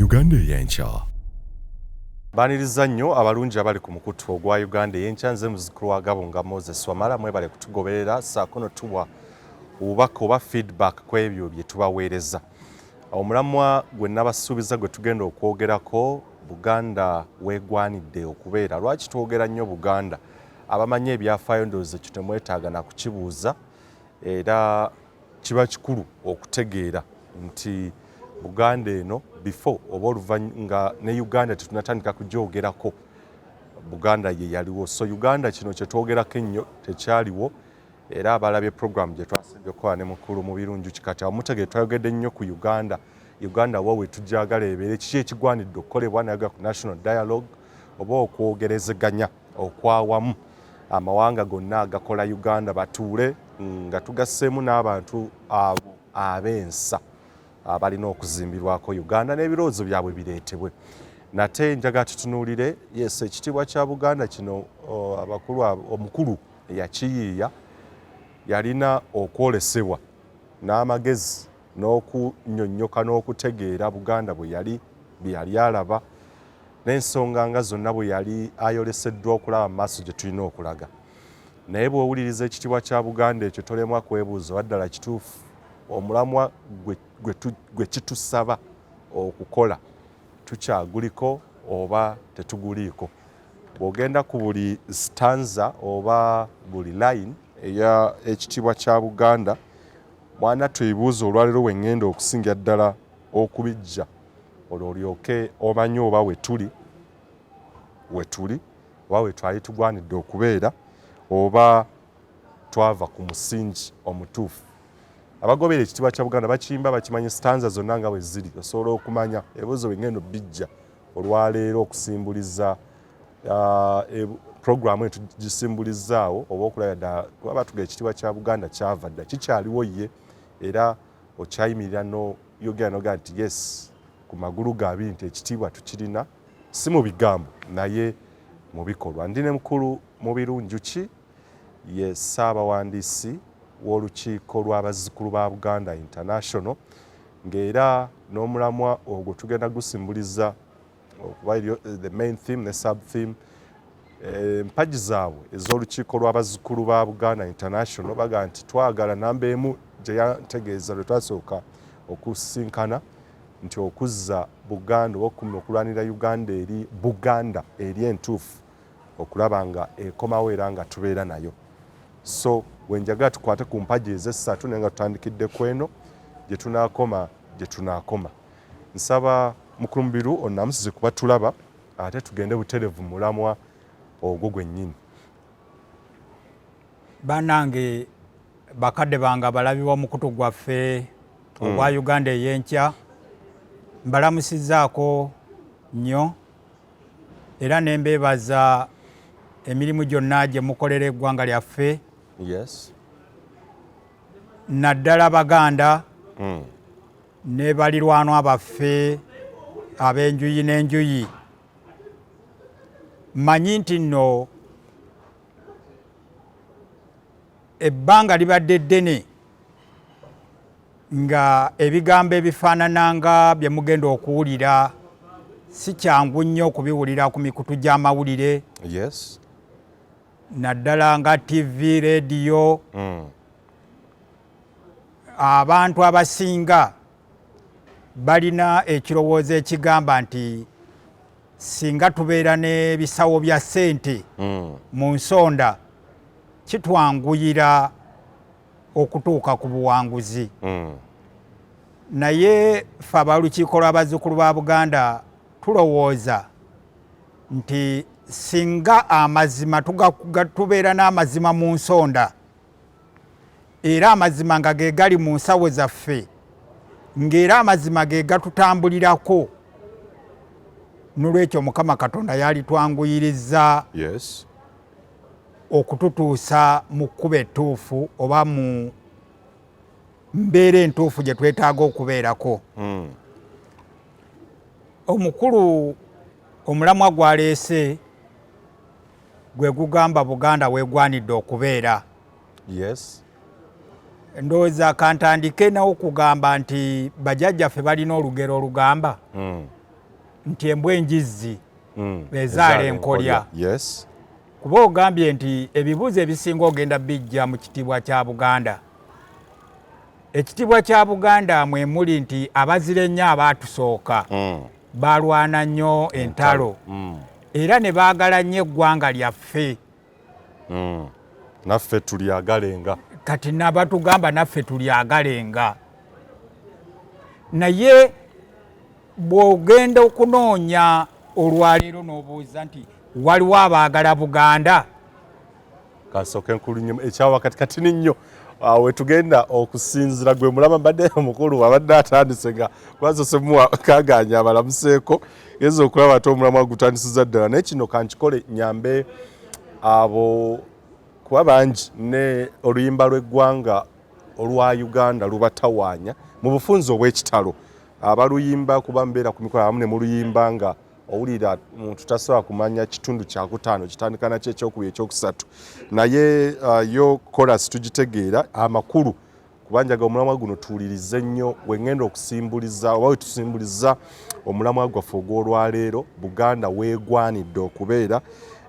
Uganda ey'enkya. Baniriza nnyo abalungi abali ku mukutu ogwa Uganda ey'enkya. Nze muzukulu wa Gabo nga Moses Wamala, mwebale kutugoberera ssaako no tuwa obubaka oba feedback ku ebyo bye tubaweereza. Omulamwa gwe nabasuubiza gwe tugenda okwogerako Buganda Bwegwanidde okubeera. Lwaki twogera nnyo Buganda? Abamanyi ebyafaayo ndowooza ekyo temwetaaga na kukibuuza, era kiba kikulu okutegeera nti Buganda eno before oba oluvannyuma ne Uganda tetunatandika kugyogerako, Buganda ye yaliwo. So Uganda kino kye twogerako ennyo tekyaliwo, era abalabye program gye twasembye okukola ne mukulu mu birungi kati amutegee twayogedde nnyo ku Uganda. Uganda wo wetujagala ebeere kiki ekigwanidde okukolebwa nayaga ku national dialogue oba okwogerezeganya okwawamu amawanga gonna agakola Uganda batuule nga tugasseemu n'abantu abo ab'ensa abalina okuzimbirwako Uganda n'ebirowoozo byabwe bireetebwe. Nate njaga tutunuulire yes ekitiibwa kya Buganda kino omukulu eyakiyiiya yalina okwolesebwa n'amagezi n'okunnyonnyoka n'okutegeera Buganda bwe yali alaba n'ensonga nga zonna bwe yali ayoleseddwa okulaba mu maaso gye tulina okulaga. Naye bw'owuliriza ekitiibwa kya Buganda ekyo tolemwa kwebuuza waddala kituufu omulamwa gwe kitusaba okukola tukyaguliko oba tetuguliiko. Bw'ogenda ku buli stanza oba buli line eya ekitiibwa kya Buganda mwana twebuuza olwaleero wengenda okusinga ddala okubijja olwo olyoke omanye oba wetuli oba wetwali tugwanidde okubeera oba twava ku musingi omutuufu. Abagobera ekitiibwa kya Buganda bakiyimba bakimanyi stanza zonna nga bwe ziri, osobola okumanya ebibuuzo bingendo bijja olwaleero okusimbuliza programu eyo tugisimbulizzaawo oba okulaba ddala kuba batuga ekitiibwa kya Buganda kyava dda kikyaliwo ye, era okyayimirira noyogera nogaa nti yes ku magulu gabi nti ekitiibwa tukirina si mu bigambo naye mu bikolwa. Ndi ne mukulu Mubiru Njuki ye Ssaabawandiisi w'olukiiko lw'abazzukulu ba Buganda International, ng'era n'omulamwa ogwo tugenda gusimbuliza okuba the main theme ne sub theme. Empagi zaabwe ez'olukiiko lw'abazzukulu ba Buganda International baga nti twagala namba emu gye yantegeeza lwe twasooka okusinkana nti okuzza Buganda oba okulwanira Buganda eri entuufu okulaba nga ekomawo era nga tubeera nayo. So wenjagala tukwate ku mpagi ez'essatu naye nga tutandikidde ku eno gye tunaakoma. Nsaba mukulu Mubiru onnamusize kuba tulaba ate tugende butereevu mulamwa ogwo gwennyini. Bannange bakadde bange abalabi b'omukutu gwaffe ogwa Uganda ey'enkya mbalamusizzaako nnyo era ne mbeebaza emirimu gyonna gye mukolera eggwanga lyaffe. Yes. Naddala Baganda ne balirwanwa baffe ab'enjuyi n'enjuyi. Mmanyi nti nno ebbanga libadde ddene nga ebigambo ebifaanana nga bye mugenda okuwulira si kyangu nnyo okubiwulira ku mikutu gy'amawulire. Yes. Naddala nga TV, radio. Abantu abasinga balina ekirowoozo ekigamba nti singa tubeera n'ebisawo bya ssente mu nsonda kitwanguyira okutuuka ku buwanguzi. Naye ffe ab'olukiiko lw'abazzukulu ba Buganda tulowooza nti singa amazima tubeera n'amazima mu nsonda era amazima nga ge gali mu nsawo zaffe ng'era amazima ge gatutambulirako, n'olwekyo Mukama Katonda yalitwanguyirizza yes okututuusa mu kkuba ettuufu oba mu mbeera entuufu gye twetaaga okubeerako. Omukulu omulamwa gwaleese gwe gugamba Buganda Bwegwanidde okubeera. Yes. Ndowooza kantandike n'okugamba nti bajjajjaffe balina olugero olugamba nti embwa enjizzi ezaala enkolya. Yes. Kuba ogambye nti ebibuuzo ebisinga ogenda bijja mu kitiibwa kya Buganda. Ekitiibwa kya Buganda mwe muli nti abazira ennyo abaatusooka balwana nnyo entalo era ne baagala nnyo eggwanga lyaffe. Naffe tulyagalenga. Kati nabatugamba naffe tulyagalenga. Naye bw'ogenda okunoonya olwaleero n'obuuza nti waliwo abaagala Buganda. Kasooke nkulunyuma ekyawakati kati nnyo we tugenda okusinzira gwe mulama mbadde omukulu abadde atandise nga kwasosemuwa kaganya abalamuseeko geza okulaba ate omulamwa gutandisiza ddala naye kino kankikole nyambe abo kuba bangi ne oluyimba lw'eggwanga olwa Uganda lubatawaanya mu bufunze obw'ekitalo abaluyimba kuba mbeera ku mikolo awamu ne mu luyimba nga owulira muntu tasobola kumanya kitundu kyakutaano kitandika nakyo ekyokubiri ekyokusatu naye yo korasi tugitegeera amakulu kubanjaga omulamwa guno tuwulirize nnyo wengenda okusimbuliza oba wetusimbuliza omulamwa gwaffe ogw'olwaleero Buganda weegwanidde okubeera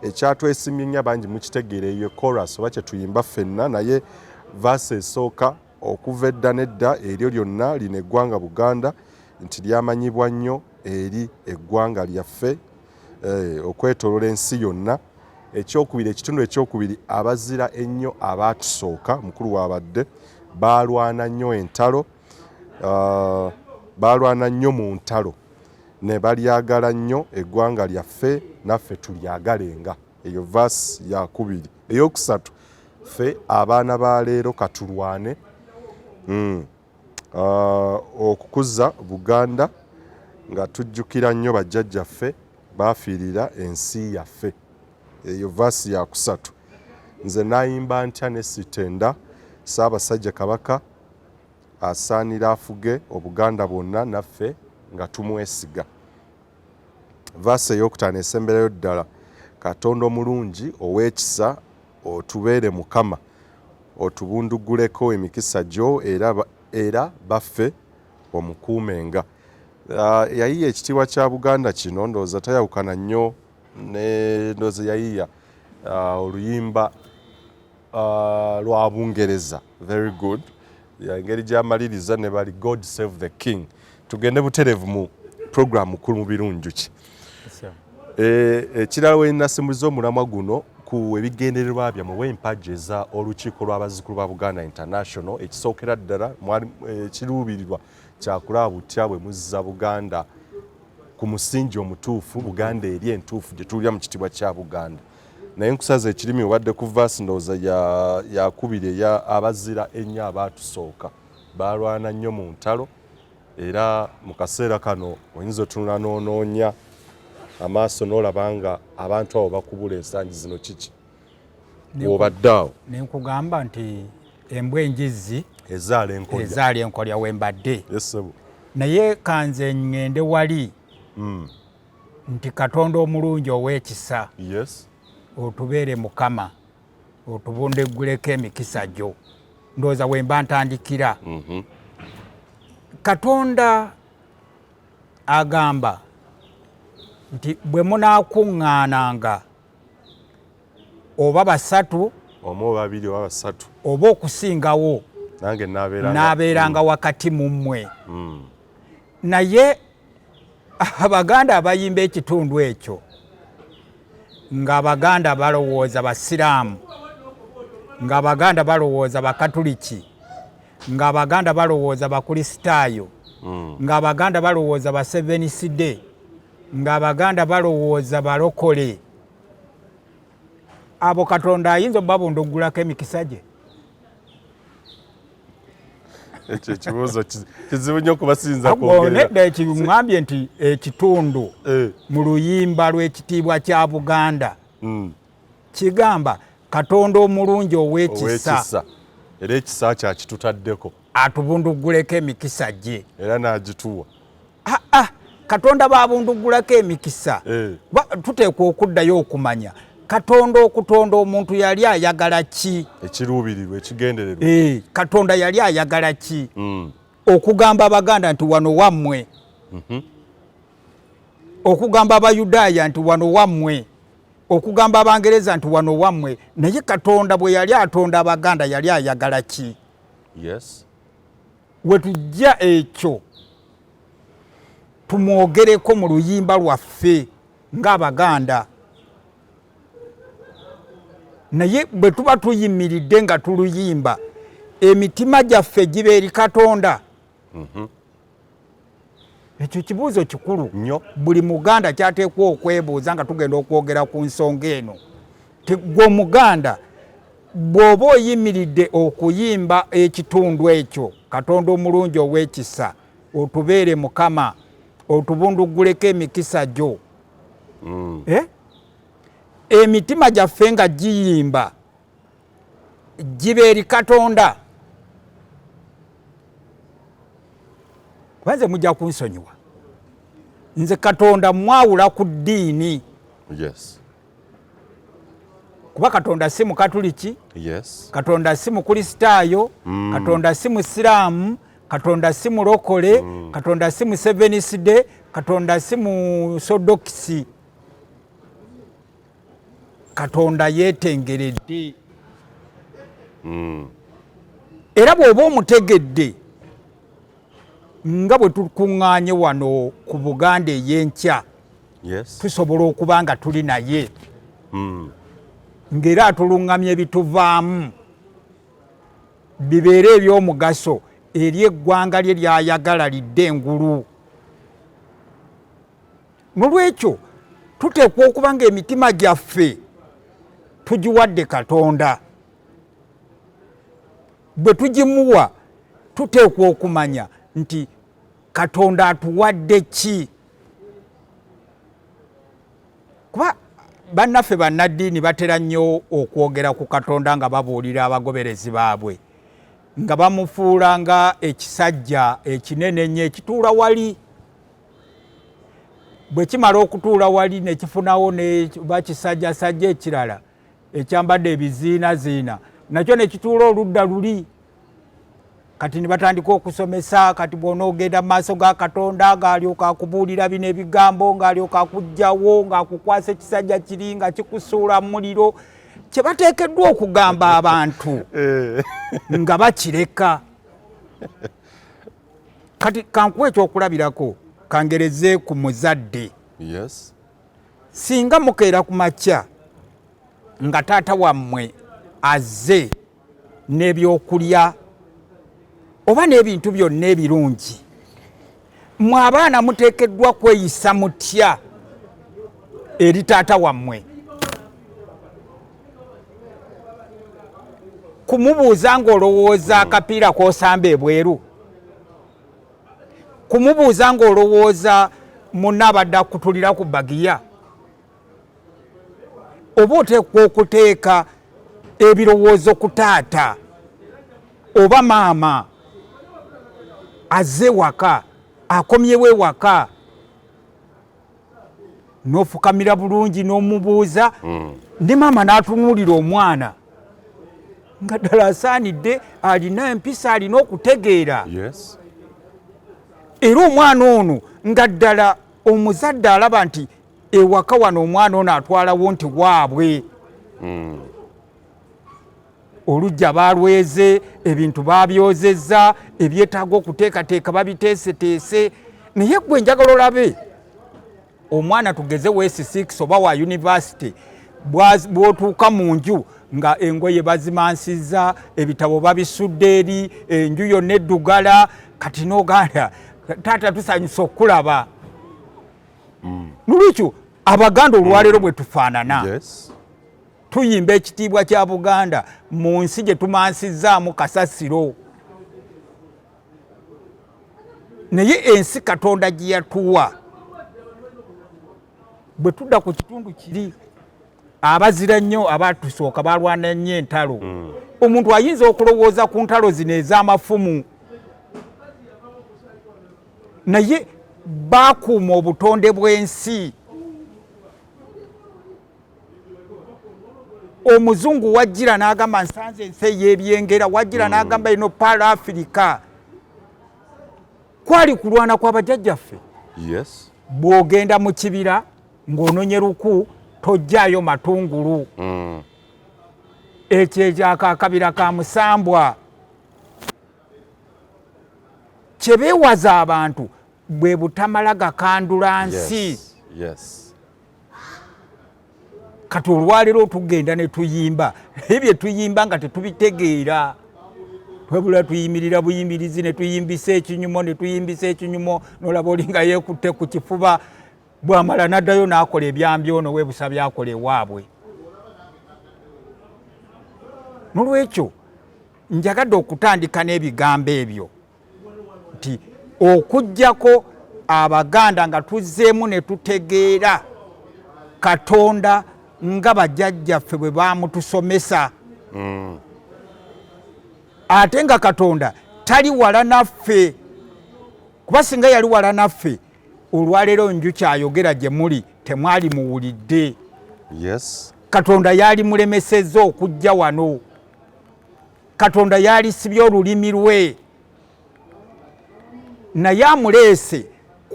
ekyatwesimye nnyo bangi mukitegeera eyo korasi oba kyetuyimba ffenna naye vaasi esooka okuva edda n'edda eryo lyonna lino eggwanga Buganda nti lyamanyibwa nnyo eri eggwanga lyaffe okwetoolola ensi yonna. Ekyokubiri ekitundu ekyokubiri abazira ennyo abaatusooka mukulu wabadde baalwana nnyo entalo baalwana nnyo mu ntalo ne balyagala nnyo eggwanga lyaffe naffe tulyagalenga. Eyo vaasi yakubiri. Eyokusatu ffe abaana ba leero katulwane okukuza Buganda nga tujjukira nnyo bajjajjaffe baafiirira ensi yaffe. Eyo vaasi yakusatu. Nze nayimba ntya ne sitenda Ssaabasajja Kabaka asaanira afuge Obuganda bwonna naffe nga tumwesiga. Vaasi eyokutaano esemberayo ddala Katonda omulungi ow'ekisa otubeere Mukama otubunduguleko emikisa gyo era baffe omukuumenga. Yayiya ekitiibwa kya Buganda kino ndowooza tayawukana nnyo ne ndowooza yayiya oluyimba lwa Bungereza. Very good. Engeri gy'amaliriza ne bali God Save the King. Tugende buterevu mu programu kulu mu birunjuki. Ekirala we nasimbuliza omulamwa guno ku ebigendererwa bya mu w'empagi eza olukiiko lw'abazzukulu ba Buganda International ekisookera ddala ekiruubirirwa kyakulaba butya bwe muzza Buganda ku musingi omutuufu Buganda eri entuufu gye tulya mu kitiibwa kya Buganda. Naye nkusaza ekirimi obadde ku vaasi ndowooza yakubiri eya abazira ennyo abaatusooka baalwana nnyo mu ntalo era mu kaseera kano oyinza otunula n'onoonya amaaso n'olaba nga abantu abo bakubula ensangi zino kiki bw'obadde awo. Ne nkugamba nti embwa enjizzi ezaala enkolya wembadde. Yes, naye kanze ngende wali nti Katonda omulungi ow'ekisa yes, otubeere Mukama otubundegguleko emikisa gyo. Ndowooza wemba ntandikira. Katonda agamba nti bwe munaakuŋŋaananga oba basatu omu babiri oba basatu oba okusingawo nange naabeeranga wakati mu mmwe. Naye Abaganda abayimba ekitundu ekyo nga Abaganda balowooza Basiraamu, nga Abaganda balowooza Bakatuliki, nga Abaganda balowooza Bakristaayo, nga Abaganda balowooza Baseveniside, nga Abaganda balowooza balokole. Abo Katonda ayinza obabunduggulako emikisa gye? Ekyo ekibuuzo kizibu nnyo okubasinza kwogera. Nedda ekimwambye nti ekitundu mu luyimba lw'ekitiibwa kya Buganda kigamba Katonda omulungi ow'ekisa era ekisa kyakitutaddeko atubundugguleko emikisa gye era n'agituwa. Katonda babunduggulako emikisa. Tuteekwa okuddayo okumanya Katonda okutonda omuntu yali ayagala ki? Ekiruubirirwa ekigendererwa. Katonda yali ayagala ki? Okugamba Abaganda nti wano wammwe okugamba abayudaaya nti wano wammwe, okugamba abangereza nti wano wammwe, naye Katonda bwe yali atonda Abaganda yali ayagala ki? Yes. Wetujja ekyo tumwogereko mu luyimba lwaffe ng'Abaganda. Naye bwe tuba tuyimiridde nga tuluyimba, emitima gyaffe giba eri Katonda. Ekyo kibuuzo kikulu nnyo. Buli Muganda kyateekwa okwebuuza nga tugenda okwogera ku nsonga eno. Gwe Omuganda bw'oba oyimiridde okuyimba ekitundu ekyo, Katonda omulungi ow'ekisa, otubeere Mukama, otubunduguleko emikisa gyo. Emitima gyaffe nga giyimba giba eri Katonda. Kubanze mujja kunsonyiwa. Nze Katonda mwawula ku ddiini. Yes. Kuba Katonda si Mukatuliki. Yes. Katonda si Mukristaayo. Katonda si Musiraamu. Katonda si Mulokole. Katonda si Seventh Day. Katonda si Musodokisi. Katonda yeetengeredde. Era bw'oba omutegedde nga bwe tukuŋŋaanye wano ku Buganda ey'enkya, Yes. tusobola okuba nga tuli naye. Ng'era atuluŋŋamya ebituvaamu bibeere eby'omugaso eri eggwanga lye ly'ayagala lidde engulu. Nolwekyo tuteekwa okuba ng'emitima gyaffe tugiwadde Katonda. Bwe tugimuwa tuteekwa okumanya nti Katonda atuwadde ki? Kuba bannaffe bannaddiini batera nnyo okwogera ku Katonda nga babuulira abagoberezi baabwe, nga bamufuula nga ekisajja ekinene ennyo ekituula wali. Bwe kimala okutuula wali ne kifunawo ne bakisajjasajja ekirala ekyambadde ebiziinaziina, nakyo ne kituula oludda luli. Kati ne batandika okusomesa, kati bw'onoogenda mu maaso ga Katonda ng'alyoka akubuulira bino ebigambo, ng'alyoka akuggyawo, ng'akukwasa ekisajja kiri nga kikusuula mu muliro. Kye bateekeddwa okugamba abantu nga bakireka. Kati kankuwa ekyokulabirako, kangereze ku muzadde. Yes. Singa mukeera ku makya nga taata wammwe azze n'ebyokulya oba n'ebintu byonna ebirungi, mmwe abaana muteekeddwa kweyisa mutya eri taata wammwe? Kumubuuza ng'olowooza akapiira k'osamba ebweru? Kumubuuza ng'olowooza munna abadde akutulira ku bagiya? Oba oteekwa okuteeka ebirowoozo ku taata oba maama azze waka, akomyewo ewaka, n'ofukamira bulungi n'omubuuza, ne maama n'atunuulira omwana nga ddala asaanidde, alina empisa, alina okutegeera. Yes. Era omwana ono nga ddala omuzadde alaba nti ewaka wano omwana ono atwalawo nti waabwe. Olujja balweze, ebintu babyozezza, ebyetaaga okuteekateeka babiteeseteese. Naye gwe njagala olabe omwana tugeze weesi6 oba wa yunivasite, bw'otuuka mu nju nga engoye bazimansizza, ebitabo babisudde eri, enju yonna eddugala, kati n'oganda taata tusanyusa okulaba. Nolwekyo Abaganda olwaleero bwe tufaanana. Yes. Tuyimba ekitiibwa kya Buganda mu nsi gye tumansizzaamu kasasiro. Naye ensi Katonda gye yatuwa, bwe tudda ku kitundu kiri, abazira nnyo abatusooka balwana nnyo entalo. Omuntu ayinza okulowooza ku ntalo zino ez'amafumu, naye baakuuma obutonde bw'ensi. Omuzungu wajjira n'agamba nsanze ensi ey'ebyengera, wajjira n'agamba ino Pan-Africa. Kwali kulwana kwa bajjajjaffe. Yes. bw'ogenda mu kibira ng'ononye luku tojjaayo matungulu. Ekyo ekyakakabira ka musambwa. Kye beewaza abantu bwe butamala gakandula nsi. Yes. Kati olwaleero tugenda ne tuyimba ebyo tuyimba nga tetubitegeera. Twebula tuyimirira buyimirizi ne tuyimbisa ekinyumo n'olaba olinga yeekutte ku kifuba bw'amala n'addayo n'akola ebyambi ono weebusa byakola ewaabwe. N'olwekyo njagadde okutandika n'ebigambo ebyo nti okuggyako Abaganda nga tuzzeemu ne tutegeera Katonda nga bajjajjaffe bwe baamutusomesa. Ate nga Katonda tali wala naffe, kuba singa yali wala naffe olwaleero Njuki ayogera gye muli temwali muwulidde. Yes. Katonda yali mulemesezza okujja wano. Katonda yali sibye olulimi lwe. Naye amuleese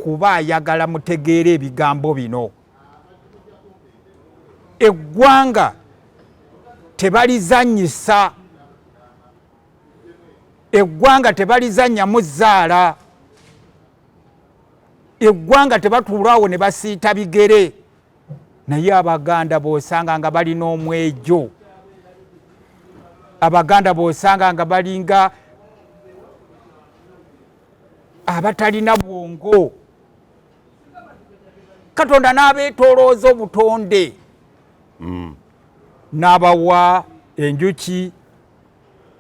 kuba ayagala mutegeere ebigambo bino. Eggwanga tebalizannyisa. Eggwanga tebalizannyamu zzaala. Eggwanga tebatuulaawo ne basiita bigere. Naye Abaganda bw'osanga nga balina omwejo. Abaganda bw'osanga nga balinga abatalina bwongo. Katonda n'abeetoolooza obutonde. N'abawa enjuki,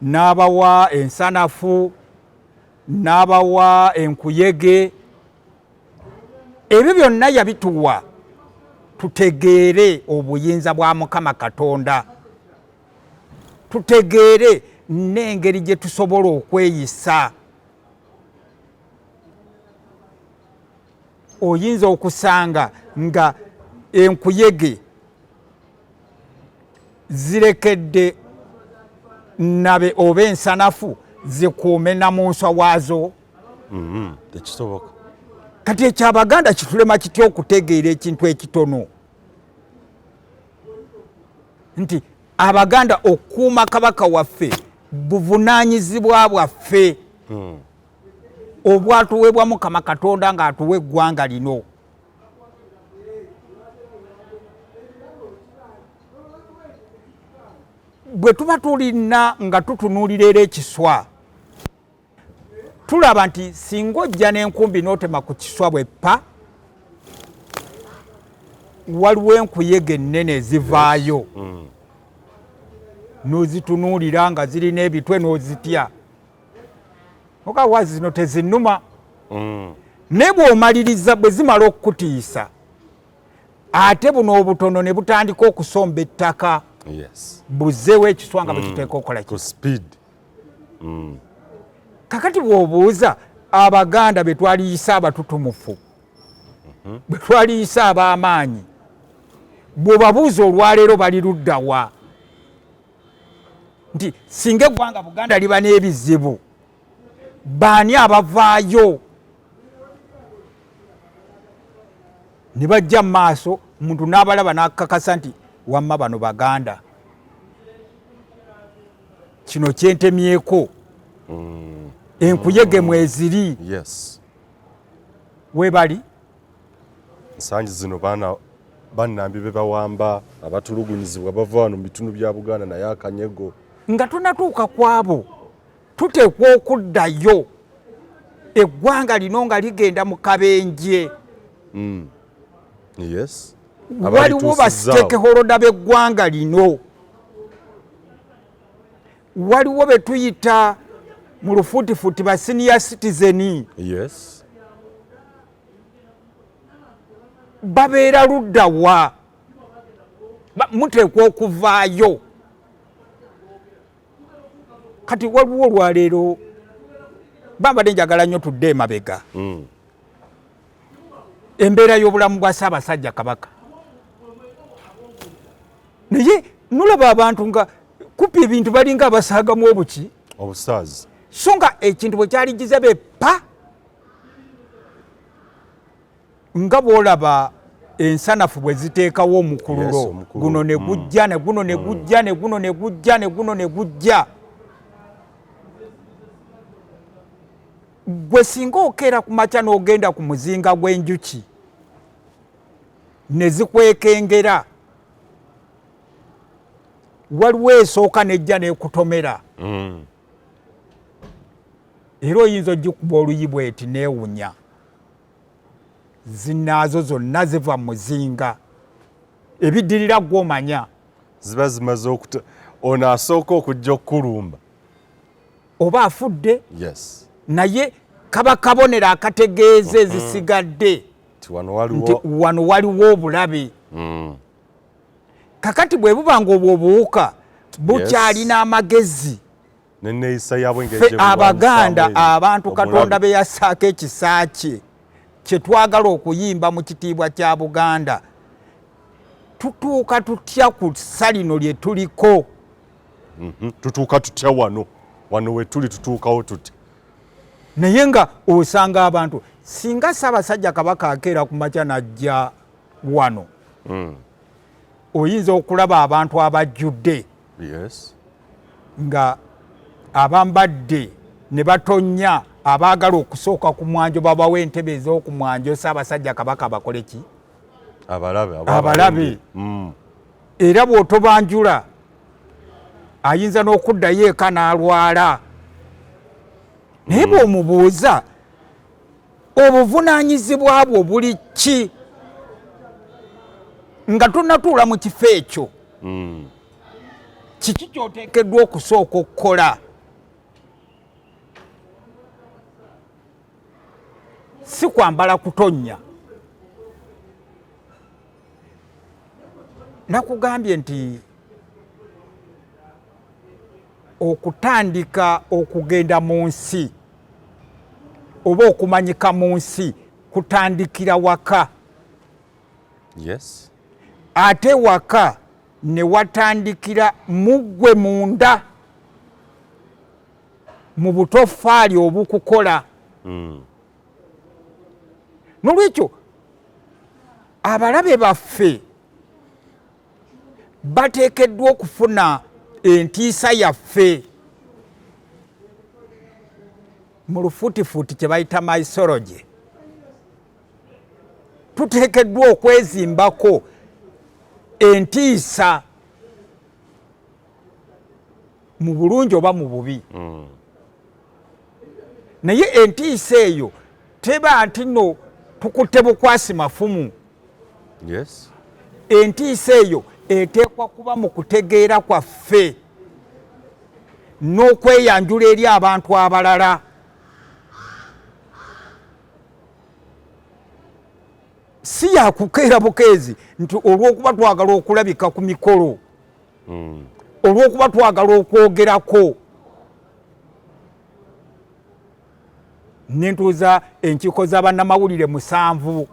n'abawa ensanafu, n'abawa enkuyege. Ebyo byonna yabituwa tutegeere obuyinza bwa Mukama Katonda. Tutegeere n'engeri gye tusobola okweyisa. Oyinza okusanga nga enkuyege zirekedde nabe oba ensanafu zikuume namunswa waazo. Tekisoboka. Kati eky'Abaganda kitulema kitya okutegeera ekintu ekitono nti Abaganda okuuma Kabaka waffe buvunaanyizibwa bwaffe obwatuweebwa Mukama Katonda ng'atuwa eggwanga lino. Bwe tuba tulina nga tutunuulira era ekiswa tulaba nti singa ojja n'enkumbi n'otema ku kiswa bwe ppa waliwo enkuyege ennene ezivaayo n'ozitunuulira nga zirina ebitwe n'ozitya okawa zino tezinnuma. Naye bw'omaliriza bwe zimala okukutiisa ate buno obutono ne butandika okusomba ettaka. Buzzeewo ekiswa nga bwe kiteeka okukola ku speed. Kakati bw'obuuza Abaganda be twaliyisa abatutumufu, bwe twaliyisa ab'amaanyi, bw'obabuuza olwaleero bali luddawa nti singa eggwanga Buganda liba n'ebizibu baani abavaayo ne bajja mu maaso omuntu n'abalaba n'akakasa nti wamma bano Baganda, kino kyentemyeko. Enkuyege mweziri. We bali ensangi zino bannambi be bawamba abatulugunyizibwa bava wano mu bitundu bya Buganda naye akanyego nga tunatuuka kwabo tuteekwa okuddayo eggwanga lino nga ligenda mu kabenje. Waliwo basiteekeholoda b'eggwanga lino, waliwo be tuyita mu lufutifuti ba senior citizen. Babeera luddawa? Muteekwa okuvaayo. Kati waliwo olwaleero bambadde njagala nnyo tudde emabega. Embeera y'obulamu bwa Ssaabasajja Kabaka. Naye nolaba abantu nga kupi ebintu balinga abasaagamu obuki obusaazi. So nga ekintu bwe kyaligize beppa nga bw'olaba ensanafu bwe ziteekawo omukululo guno ne gujja ne guno ne gujja ne guno ne gujja ne guno ne gujja gwe singa okeera ku makya n'ogenda ku muzinga gw'enjuki ne zikwekengera waliwo esooka nejja n'ekutomera era oyinza ogikuba oluyibwa eti neewunya zinaazo zonna ziva muzinga ebiddirira gw'omanya ziba zimaze ono asooka okujja okukulumba oba afudde yes naye kaba kabonero akategeeza ezisigadde nti wano waliwo obulabe kakati bwe buba ng'obwo obuwuka bukyalina amagezi n'enneeyisa yaabwe Abaganda abantu Katonda be yassaako ekisa kye kye twagala okuyimba mu kitiibwa kya Buganda tutuuka tutya ku ssa lino lye tuliko tutuuka tutya wano we tuli tutuukawo tutya naye nga osanga abantu singa Ssaabasajja Kabaka akeera ku makya najja wano oyinza okulaba abantu abajjudde yes nga abambadde ne batonya abaagala okusooka ku mwanjo babawo entebe ez'oku mwanjo Ssaabasajja Kabaka bakole ki abalabe era bw'otobanjula ayinza n'okuddayo eka n'alwala naye bw'omubuuza obuvunaanyizibwa bwo buli ki nga tonnatuula mu kifo ekyo kiki ky'oteekeddwa okusooka okukola si kwambala kutonnya nakugambye nti okutandika okugenda mu nsi oba okumanyika mu nsi kutandikira waka yes ate waka ne watandikira muggwe munda mu butofaali obukukola nolwekyo abalabe baffe bateekeddwa okufuna entiisa yaffe mu lufutifuti kye bayita mythology tuteekeddwa okwezimbako entiisa mu bulungi oba mu bubi naye entiisa eyo teba nti no tukutte bukwasi mafumu yes entiisa eyo eteekwa kuba mu kutegeera kwaffe n'okweyanjula eri abantu abalala si yakukeera bukeezi nti olw'okuba twagala okulabika ku mikolo olw'okuba twagala okwogerako nentuuza enkiiko z'abannamawulire 7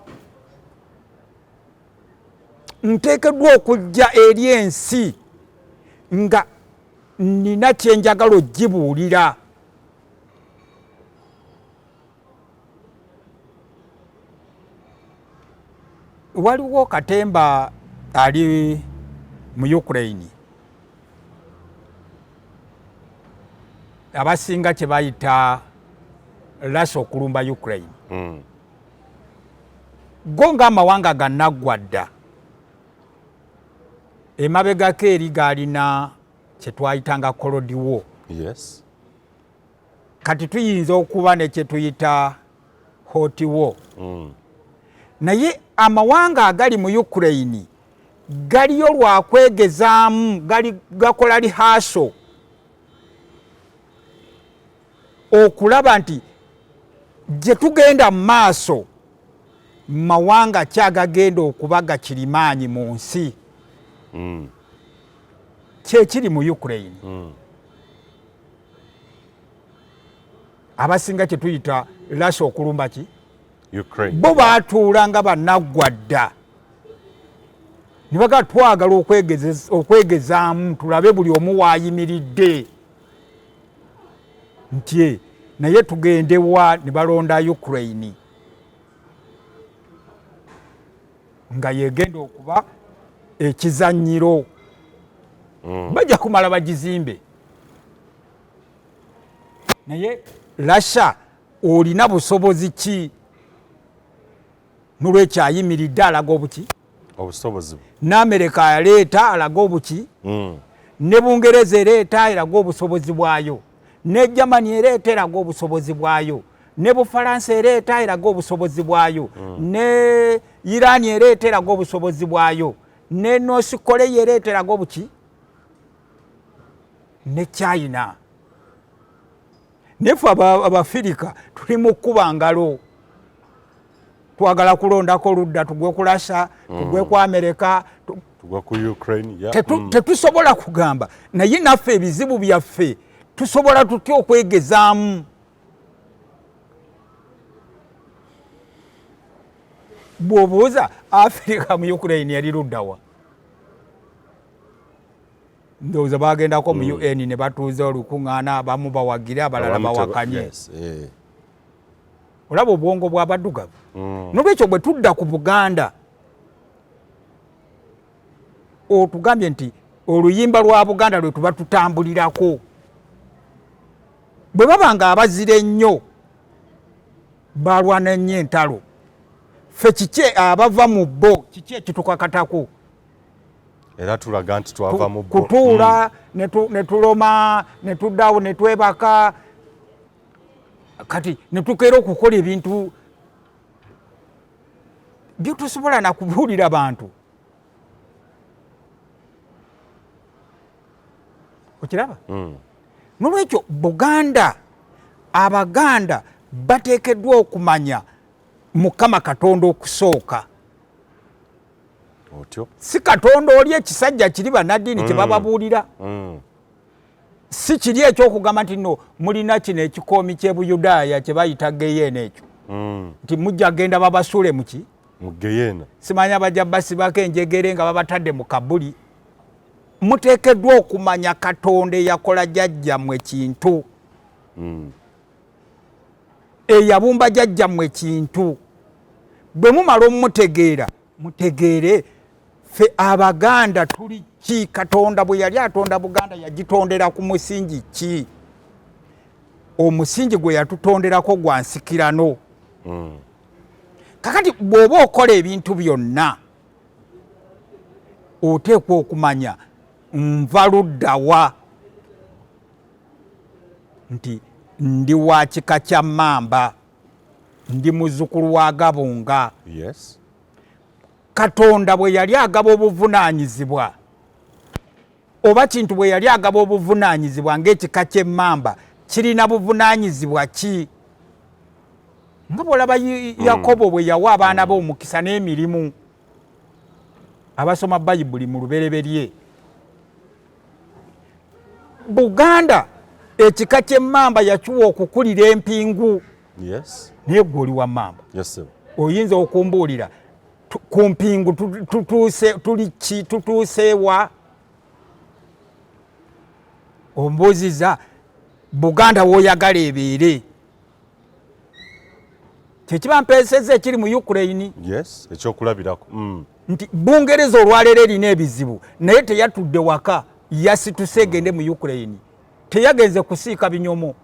nteekeddwa okujja eri ensi nga nina kyenjagala ogibuulira waliwo Katemba ali mu Ukraine abasinga kye bayita Russia okulumba Ukraine go ng'amawanga gannaggwa dda emabegako eri gaalina kye twayitanga Cold War yes kati tuyinza okuba ne kye tuyita Hot War naye amawanga agali mu Ukraine galiyo lwakwegezaamu gakola lihaso okulaba nti gye tugenda mu maaso mawanga kyagagenda okuba gakirimaanyi mu nsi kyekiri mu Ukraine abasinga kye tuyita Russia okulumba ki Ukraine bo baatuula nga bannaggwa dda ne baga twagala okwegezaamu tulabe buli omu waayimiridde nti naye tugendewa ne balonda Ukraine nga yegenda okuba ekizannyiro bajja kumala bagizimbe naye Russia olina busobozi ki nolwekyo ayimiridde alaga obuki obusobozi n'Amerika yaleeta alaga obuki ne Bungereza ereeta eraga obusobozi bwayo ne Germany ereeta eraga obusobozi bwayo ne Bufalansa ereeta eraga obusobozi bwayo ne Iran ereeta eraga obusobozi bwayo ne North Korea ereeta eraga obuki ne China nefu Abafirika tuli mu kkuba ngalo twagala kulondako oludda tugwe ku Russia tugwe ku Amerika tugwe ku Ukraine tetusobola kugamba naye naffe ebizibu byaffe tusobola tutya okwegezaamu bw'obuuza Afrika mu Ukraine yali luddawa ndowooza bagendako mu UN ne batuuza olukuŋŋaana abamu bawagire abalala bawakanye olaba obwongo bw'abaddugavu nolwekyo bwe tudda ku Buganda otugambye nti oluyimba lwa Buganda lwe tuba tutambulirako bwe baba nga abazira ennyo balwana nnyo entalo ffe kiki abava mu bbo kiki ekitukakatako era tulaga nti twava mu bbo kutuula ne tuloma ne tuddawo ne twebaka kati ne tukeera okukola ebintu byo tusobola na kubuulira bantu okiraba nolwekyo Buganda Abaganda bateekeddwa okumanya Mukama Katonda okusooka otyo si Katonda oli ekisajja kiri bannaddiini kye bababuulira si kiri ekyokugamba nti no mulina kino ekikoomi ky'Ebuyudaaya kye bayita Geyeena ekyo nti mujja genda babasuule muki mu Geyeena simanya bajja basibako enjegere nga babatadde mu kabuli muteekeddwa okumanya Katonda eyakola jjajjammwe kintu eyabumba jjajjammwe kintu bwe mumala omutegeera mutegeere ffe Abaganda tuli ki Katonda bwe yali atonda Buganda yagitondera ku musingi ki omusingi gwe yatutonderako gwa nsikirano kakati bw'oba okola ebintu byonna oteekwa okumanya nva luddawa nti ndi wa kika kya Mmamba ndi muzzukulu wa Gabunga yes Katonda bwe yali agaba obuvunaanyizibwa oba kintu bwe yali agaba obuvunaanyizibwa ng'ekika ky'Emmamba kirina buvunaanyizibwa ki nga bw'olaba Yakobo bwe yawa abaana be omukisa n'emirimu abasoma Bayibuli mu lubereberye Buganda ekika ky'Emmamba yakiwa okukulira empingu yes naye gwe oli wa Mmamba yes sir oyinza okumbuulira ku mpingu tutuuseewa ombuuziza Buganda w'oyagala ebeere kyekiba mpeeseza ekiri mu Ukraine yes ekyokulabirako nti Bungereza olwaleero erina ebizibu naye teyatudde waka yasituse egende mu Ukraine teyagenze kusiika binyomo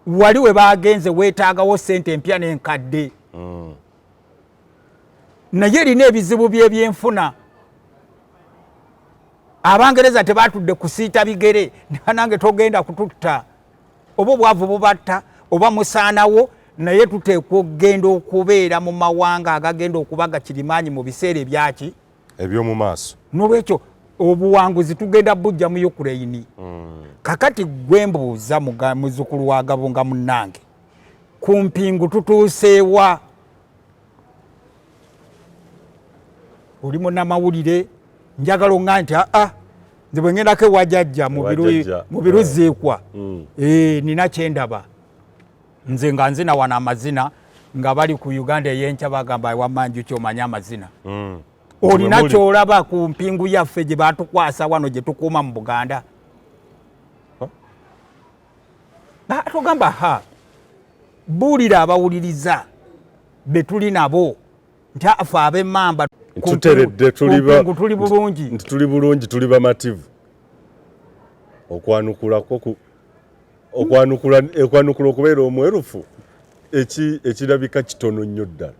wali we bagenze weetaagawo ssente empya n'enkadde naye erina ebizibu by'ebyenfuna Abangereza tebatudde kusiita bigere nange togenda kututta oba obwavu bubatta oba musaanawo naye tuteekwa okugenda okubeera mu mawanga agagenda okuba gakirimaanyi mu biseera ebyaki eby'omu maaso nolwekyo obuwanguzi tugenda bujja mu Ukraine kakati gwe mbuuza muzzukulu wa Gabunga munnange ku mpingu tutuuseewa oli munnamawulire njagala oŋŋa nti nze bwe ŋŋendako ewa jjajja mu biruziikwa nina kyendaba nze nga nzina wano amazina nga bali ku Uganda ey'enkya bagamba wamma Njuki omanye amazina olina kyolaba ku mpingu yaffe gye batukwasa wano gye tukuuma mu Buganda tugamba buulira abawuliriza be tuli nabo nti afe ab'emmamba tuteredde tuli bulungi nti tuli bulungi tuli bamativu okwanukula okubeera omwerufu ekirabika kitono nnyo ddala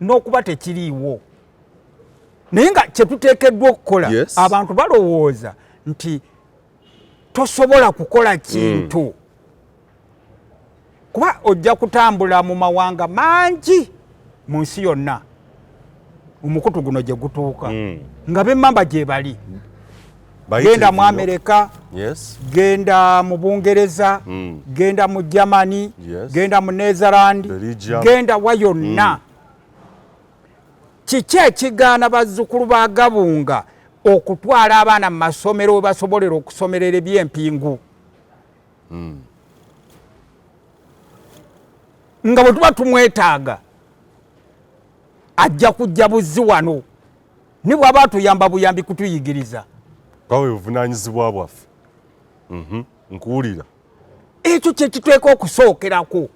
n'okuba tekiriiwo naye nga kyetuteekeddwa okukola abantu balowooza nti tosobola kukola kintu kuba ojja kutambula mu mawanga mangi mu nsi yonna omukutu guno gye gutuuka nga b'emmamba gye bali genda mu Amerika genda mu Bungereza genda mu Germany genda mu Netherland genda wa yonna kiki ekigaana bazzukulu ba Gabunga okutwala abaana mu masomero we basobolera okusomerera eby'empingu nga bwe tuba tumwetaaga ajja kujja buzzi wano ne bw'aba atuyamba buyambi kutuyigiriza bwe buvunaanyizibwa bwaffe nkuwulira ekyo kye kiteeka okusookerako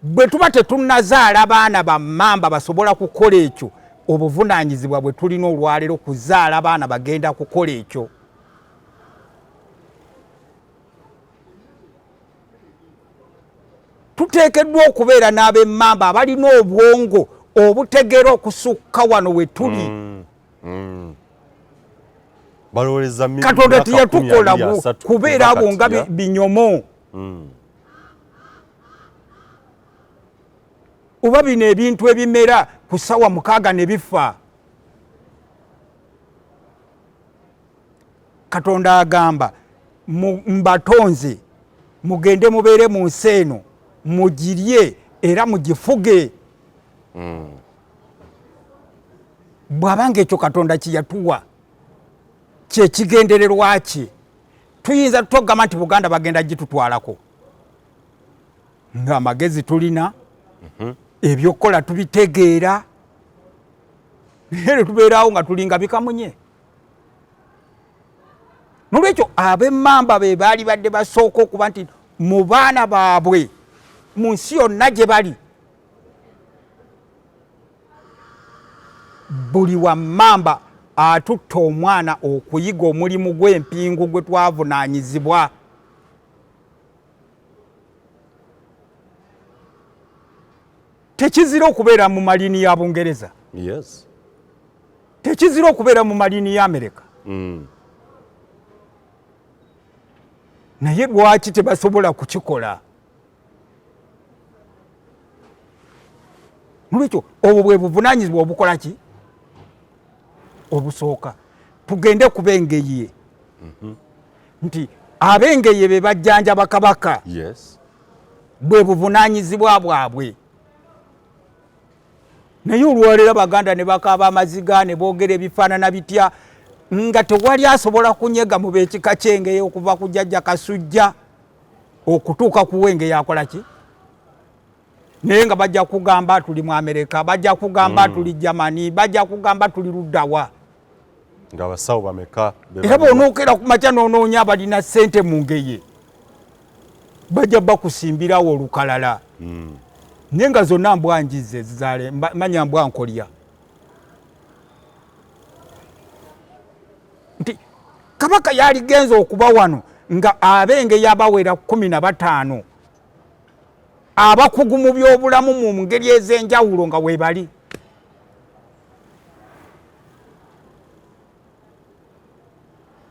bwe tuba tetunnazaala baana bammamba basobola kukola ekyo obuvunaanyizibwa bwe tulina olwaleero kuzaala abaana bagenda kukola ekyo tuteekeddwa okubeera n'ab'emmamba abalina obwongo obutegeera okusukka wano we tuli Katonda teyatukola kubeera abo nga binyomo oba bino ebintu ebimera ku ssaawa 6 ne bifa Katonda agamba mbatonze mugende mubeere mu nsi eno mugirye era mugifuge bw'abanga ekyo Katonda kiyatuwa kyekigendererwa kye tuyinza tutogamba nti Buganda bagenda gitutwalako ng'amagezi tulina ebyokukola tubitegeera naye tubeerawo nga tulinga bikamunye nolwekyo ab'emmamba be baali badde basooka okuba nti mu baana baabwe mu nsi yonna gye bali buli wammamba atutta omwana okuyiga omulimu gw'empingu gwe twavunaanyizibwa tekizira okubeera mu malini ya Bungereza tekizira okubeera mu malini ya Amerika naye lwaki tebasobola kukikola nolwekyo obwo bwe buvunaanyizibwa obukola ki obusooka tugende ku b'engeye nti ab'engeye be bajjanjaba Kabaka bwe buvunaanyizibwa bwabwe naye olwaleero Baganda ne bakaaba amaziga ne boogera ebifaanana bitya nga tewali asobola kunyega mu beekika ky'engeye okuva ku jjajja Kasujja okutuuka ku w'engeye akola ki naye nga bajja kugamba tuli mu Amerika bajja kugamba tuli Germany bajja kugamba tuli luddawa nga basawo bameka era bw'onookera ku makya n'onoonya abalina ssente mu ngeye bajja bakusimbirawo olukalala naye nga zonna mbwanjize zizaale manya mbwankolya nti Kabaka yaligenza okuba wano nga ab'engeye abawera 15 abakugu mu byobulamu mu ngeri ez'enjawulo nga weebali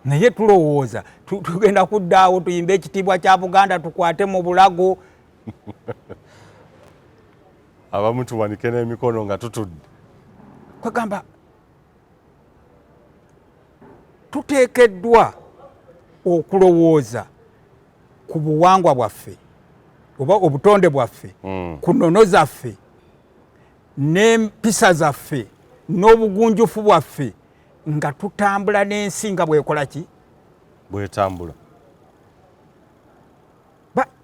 naye tulowooza tugenda kuddaawo tuyimbe ekitiibwa kya Buganda tukwate mu bulago abamu tuwanike n'emikono nga tutudde kwegamba tuteekeddwa okulowooza ku buwangwa bwaffe oba obutonde bwaffe ku nnono zaffe n'empisa zaffe n'obugunjufu bwaffe nga tutambula n'ensi nga bwekola ki bwetambula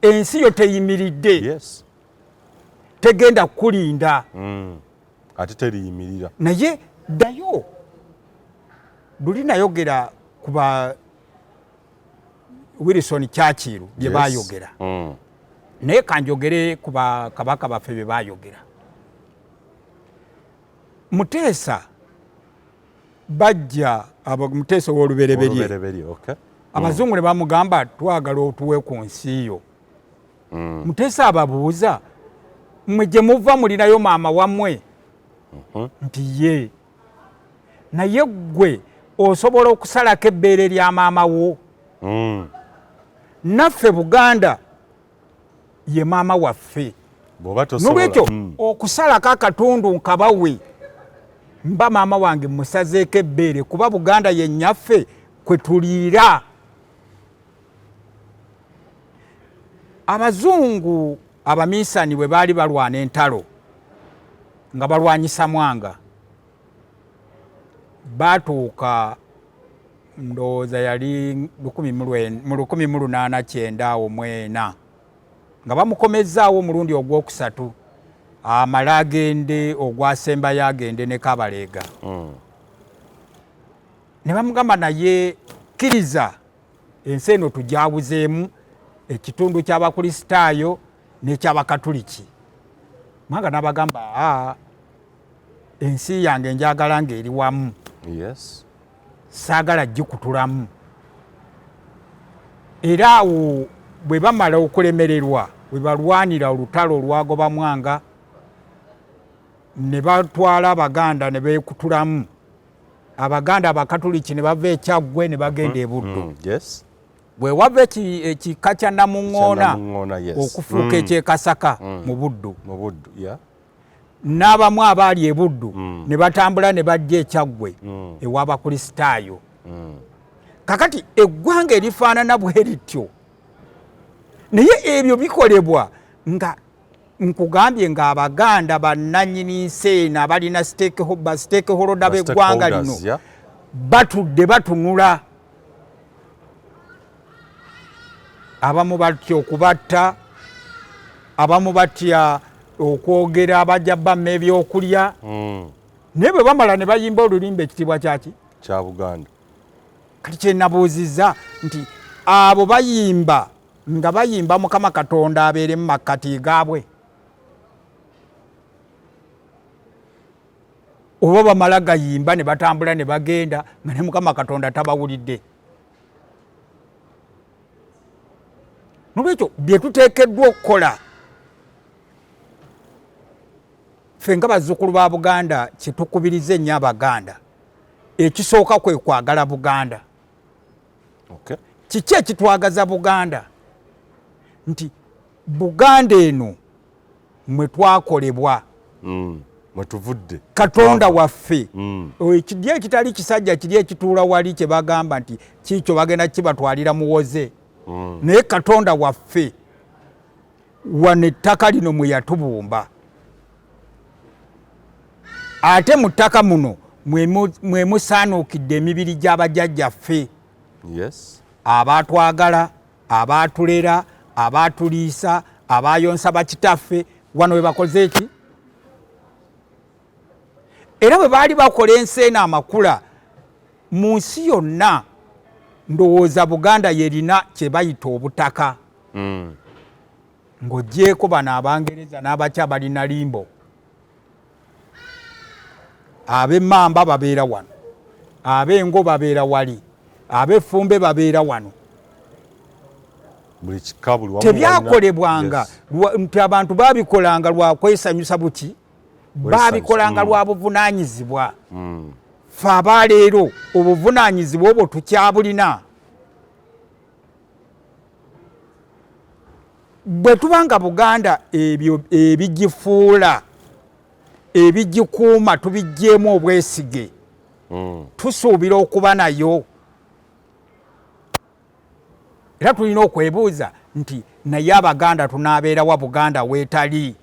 ensi yo teyimiridde tegenda kukulinda ate teriyimirira naye ddayo luli nayogera ku ba Wilson Churchill bye baayogera naye kanjogere ku Kabaka baffe bye baayogera Muteesa bajja Muteesa w'olubereberye okay. Abazungu ne bamugamba twagala otuwe ku nsi yo. Muteesa ababuuza mmwe gye muva mulinayo maama wammwe nti ye naye ggwe osobola okusalako ebbeere lya maama wo. Naffe Buganda ye maama waffe. Nolwekyo okusalako akatundu nkabawe mba maama wange musazeeko ebbeere kuba Buganda ye nnyaffe kwe tuliira. Abazungu abaminsani bwe baali balwana entalo nga balwanyisa Mwanga baatuuka ndowooza yali 1894 nga bamukomezzaawo omulundi ogwokusatu amala agende ogwasembayo agende ne Kabaleega. Ne bamugamba naye kkiriza ensi eno tujawuzeemu ekitundu ky'abakristaayo n'eky'abakatuliki. Mwanga n'abagamba ensi yange njagala ng'eri wamu. Yes. Saagala gikutulamu. Era awo bwe bamala okulemererwa bwe balwanira olutalo olwagoba Mwanga ne batwala Abaganda ne beekutulamu. Abaganda Abakatuliki ne bava eKyaggwe ne bagenda e Buddu. Yes. Bwe wava ekika kya Namuŋŋoona okufuuka eky'Ekasaka mu Buddu. Yeah. N'abamu abaali e Buddu ne batambula ne bajja eKyaggwe ew'Abakristaayo. Kakati eggwanga erifaanana bwe lityo naye ebyo bikolebwa nga nkugambye ng'Abaganda bannannyini nsi eno abalina stakeholder b'eggwanga lino batudde batunula. Abamu batya okubatta, abamu batya okwogera abajja bamma ebyokulya. Naye bwe bamala ne bayimba olulimba ekitiibwa kyaki? Kya Buganda. Kati kye nabuuzizza nti abo bayimba nga bayimba Mukama Katonda abeere mu makkati gaabwe. Oba bamala gayimba ne batambula ne bagenda nga ne Mukama Katonda tabawulidde. Nolwekyo bye tuteekeddwa okukola ffe nga bazzukulu ba Buganda kye tukubiriza ennyo Abaganda ekisooka kwe kwagala Buganda. Okay. Kiki ekitwagaza Buganda? Nti Buganda eno mwe twakolebwa. Mwe tuvudde. Katonda waffe. Ekiri ekitali kisajja kiri ekituula wali kye bagamba nti kiikyo bagenda kibatwalira muwoze. Naye Katonda waffe wano ettaka lino mwe yatubumba. Ate mu ttaka muno mwe musaanuukidde emibiri gy'abajjajjaffe. Yes. Abaatwagala, abaatulera, abaatuliisa, abayonsa bakitaffe wano we bakoze eki? Era bwe baali bakola ensi eno amakula mu nsi yonna ndowooza Buganda yerina kye bayita obutaka. Ng'ogyeko bano Abangereza n'abakya balina limbo. Ab'Emmamba babeera wano, ab'Engo babeera wali, ab'Effumbe babeera wano. Buli kika buli wamu tebyakolebwanga nti abantu babikolanga lwa kwesanyusa buki, babikolanga lwa buvunaanyizibwa. Ffe abaleero obuvunaanyizibwa obwo tukyabulina. Bwe tubanga Buganda ebyo ebigifuula ebigikuuma tubiggyemu obwesige, tusuubira okuba nayo. Era tulina okwebuuza nti naye Abaganda tunaabeerawa Buganda weetali?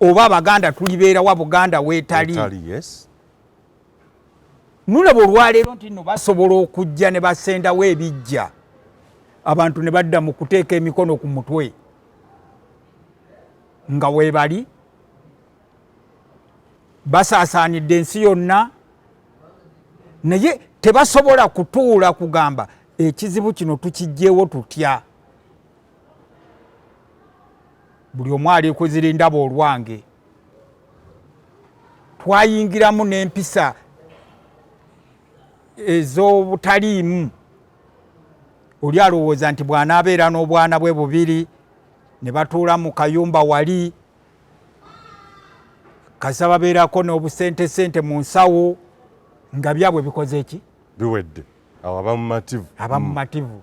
Oba Abaganda tulibeerawa Buganda weetali? Yes. Nulaba olwaleero nti nno basobola okujja ne basendawo ebijja, abantu ne badda mu kuteeka emikono ku mutwe nga weebali basaasaanidde ensi yonna, naye tebasobola kutuula kugamba ekizibu kino tukiggyeewo tutya. Buli omu ali kuzirindaba olwange. twayingiramu n'empisa ez'obutaliimu. Oli alowooza nti bw'anaabeera n'obwana bwe bubiri ne batuula mu kayumba wali kasa babeerako n'obusentesente mu nsawo nga byabwe bikoze eki? Biwedde. Awo aba mumativu. Aba mumativu.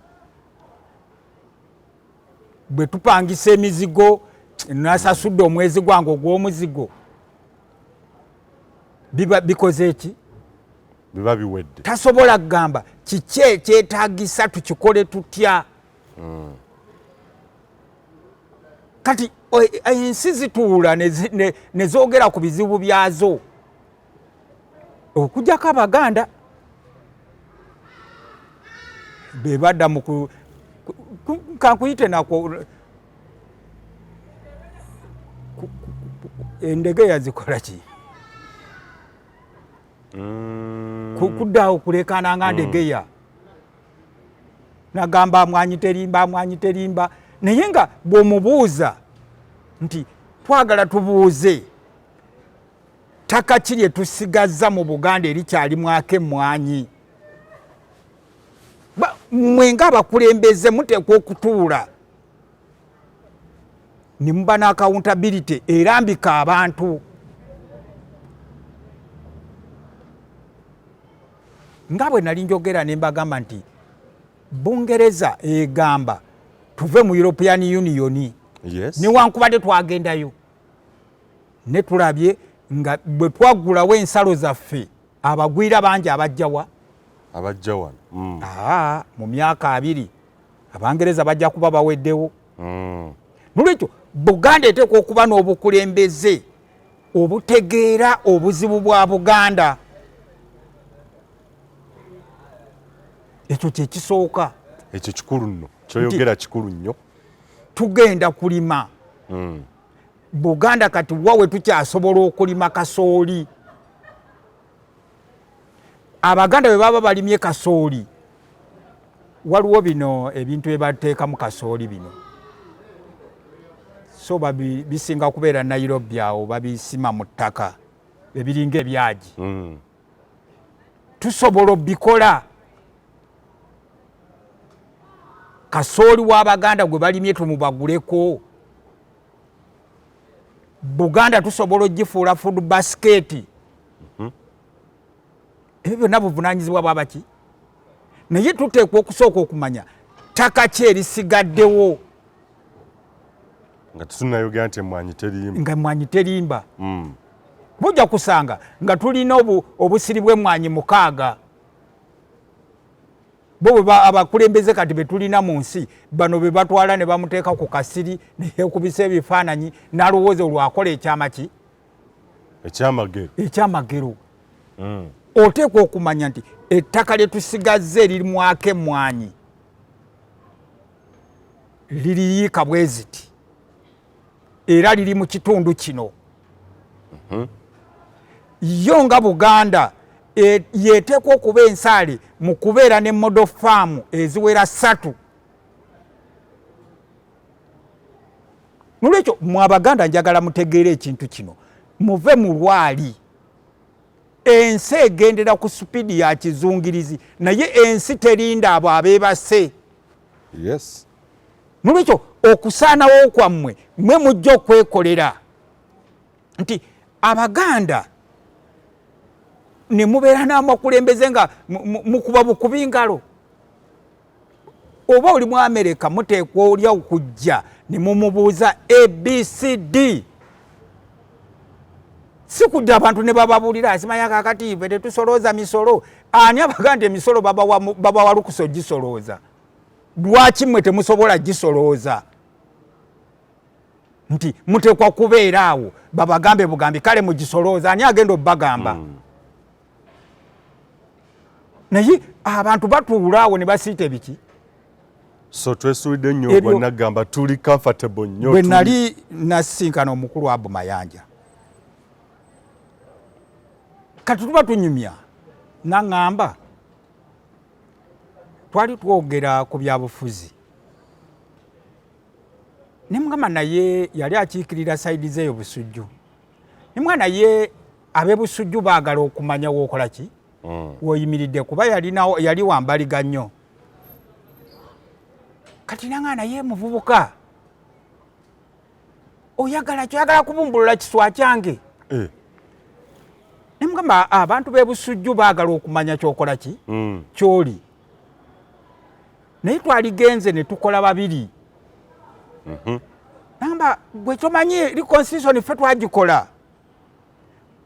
Bwe tupangisa emizigo nasasudde omwezi gwange ogw'omuzigo bikoze eki? Biba biwedde. Tasobola kugamba kiki ekyetaagisa tukikole tutya. Kati ensi zituula ne zoogera ku bizibu byazo okugyako Abaganda be badda mu kankuyite nako endege yazikola ki? Kuddaawo kulekana nga ndegeya nagamba amwanyi terimba naye nga bw'omubuuza nti twagala tubuuze ttaka ki lye tusigazza mu Buganda erikyalimu ak'emmwanyi. Mmwe ng'abakulembeze muteekwa okutuula ne muba n'accountability erambika abantu. Nga bwe nali njogera ne mbagamba nti Bungereza egamba tuve mu European Union. Yes. Newankubadde twagendayo ne tulabye nga bwe twagulawo ensalo zaffe abagwira bangi abajjawa mu myaka 2 Abangereza bajja kuba baweddewo. Nolwekyo Buganda eteekwa okuba n'obukulembeze obutegeera obuzibu bwa Buganda. Ekyo kye kisooka. Ekyo kikulu nno. Kyoyogera kikulu nnyo. Tugenda kulima. Buganda kati wawe tukyasobola okulima kasooli. Abaganda bwe baba balimye kasooli waliwo bino ebintu ebateeka mu kasooli bino. So bisinga kubeera Nairobi awo babisima mu ttaka ebiringa ebyagi. Tusobola obikola. Kasooli w'Abaganda gwe balimye tumubaguleko. Buganda tusobola ogifuula food basket. Ebyo byonna buvunaanyizibwa bwabaki? Naye tuteekwa okusooka okumanya ttaka ki erisigaddewo nga tutunayogera nti emmwanyi terimba. Bujja kusanga nga tulina obusiri bw'emmwanyi 6. Bo abakulembeze kati be tulina mu nsi bano be batwala ne bamuteeka ku kasiri ne yeekubisa ebifaananyi n'alowooza olwakola ekyamaki? Ekyamagero. Oteekwa okumanya nti ettaka lye tusigazze eririmu ak'emmwanyi liriyiika bwe ziti era liri mu kitundu kino. Yo nga Buganda yeteekwa okuba ensaale mu kubeera ne model farm eziwera 3. Nolwekyo mu Abaganda njagala mutegeere ekintu kino, muve mu lwali. Ensi egendera ku supiidi ya kizungirizi naye ensi terinda abo abeebase. Yes. Nolwekyo okusaanawo kwammwe mwe mujja okwekolera nti Abaganda ne mubeera n'amakulembeze nga mukuba bukubi ngalo. Oba oli mu Amerika muteekwa olya okujja ne mumubuuza ABCD. Si kujja abantu ne bababuulira asimanya kakati ffe tetusolooza misolo. Ani Abaganda emisolo babawa lukusa ogisolooza? Lwaki mmwe temusobola gisolooza? Nti muteekwa kubeera awo babagambe bugambi kale mugisolooza. Ani agenda obbagamba? Naye abantu batuula awo ne basiita ebiki? So twesuulidde nnyo bwennagamba tuli comfortable nnyo. Bwe nali nasinkana omukulu Abu Mayanja kati tuba tunyumya naŋŋamba twali twogera ku byabufuzi ne mugamba naye yali akiikirira sayidi ze obusujju ne mwana naye ab'ebusujju baagala okumanya w'okola ki w'oyimiridde kuba yali wambaliga nnyo kati nanga naye muvubuka oyagala kubumbulula kiswa kyange nemugamba abantu b'ebusujju baagala okumanya kyokola ki kyoli naye twaligenze ne tukola babiri namba gwe kyomanyi li constitution ffe twagikola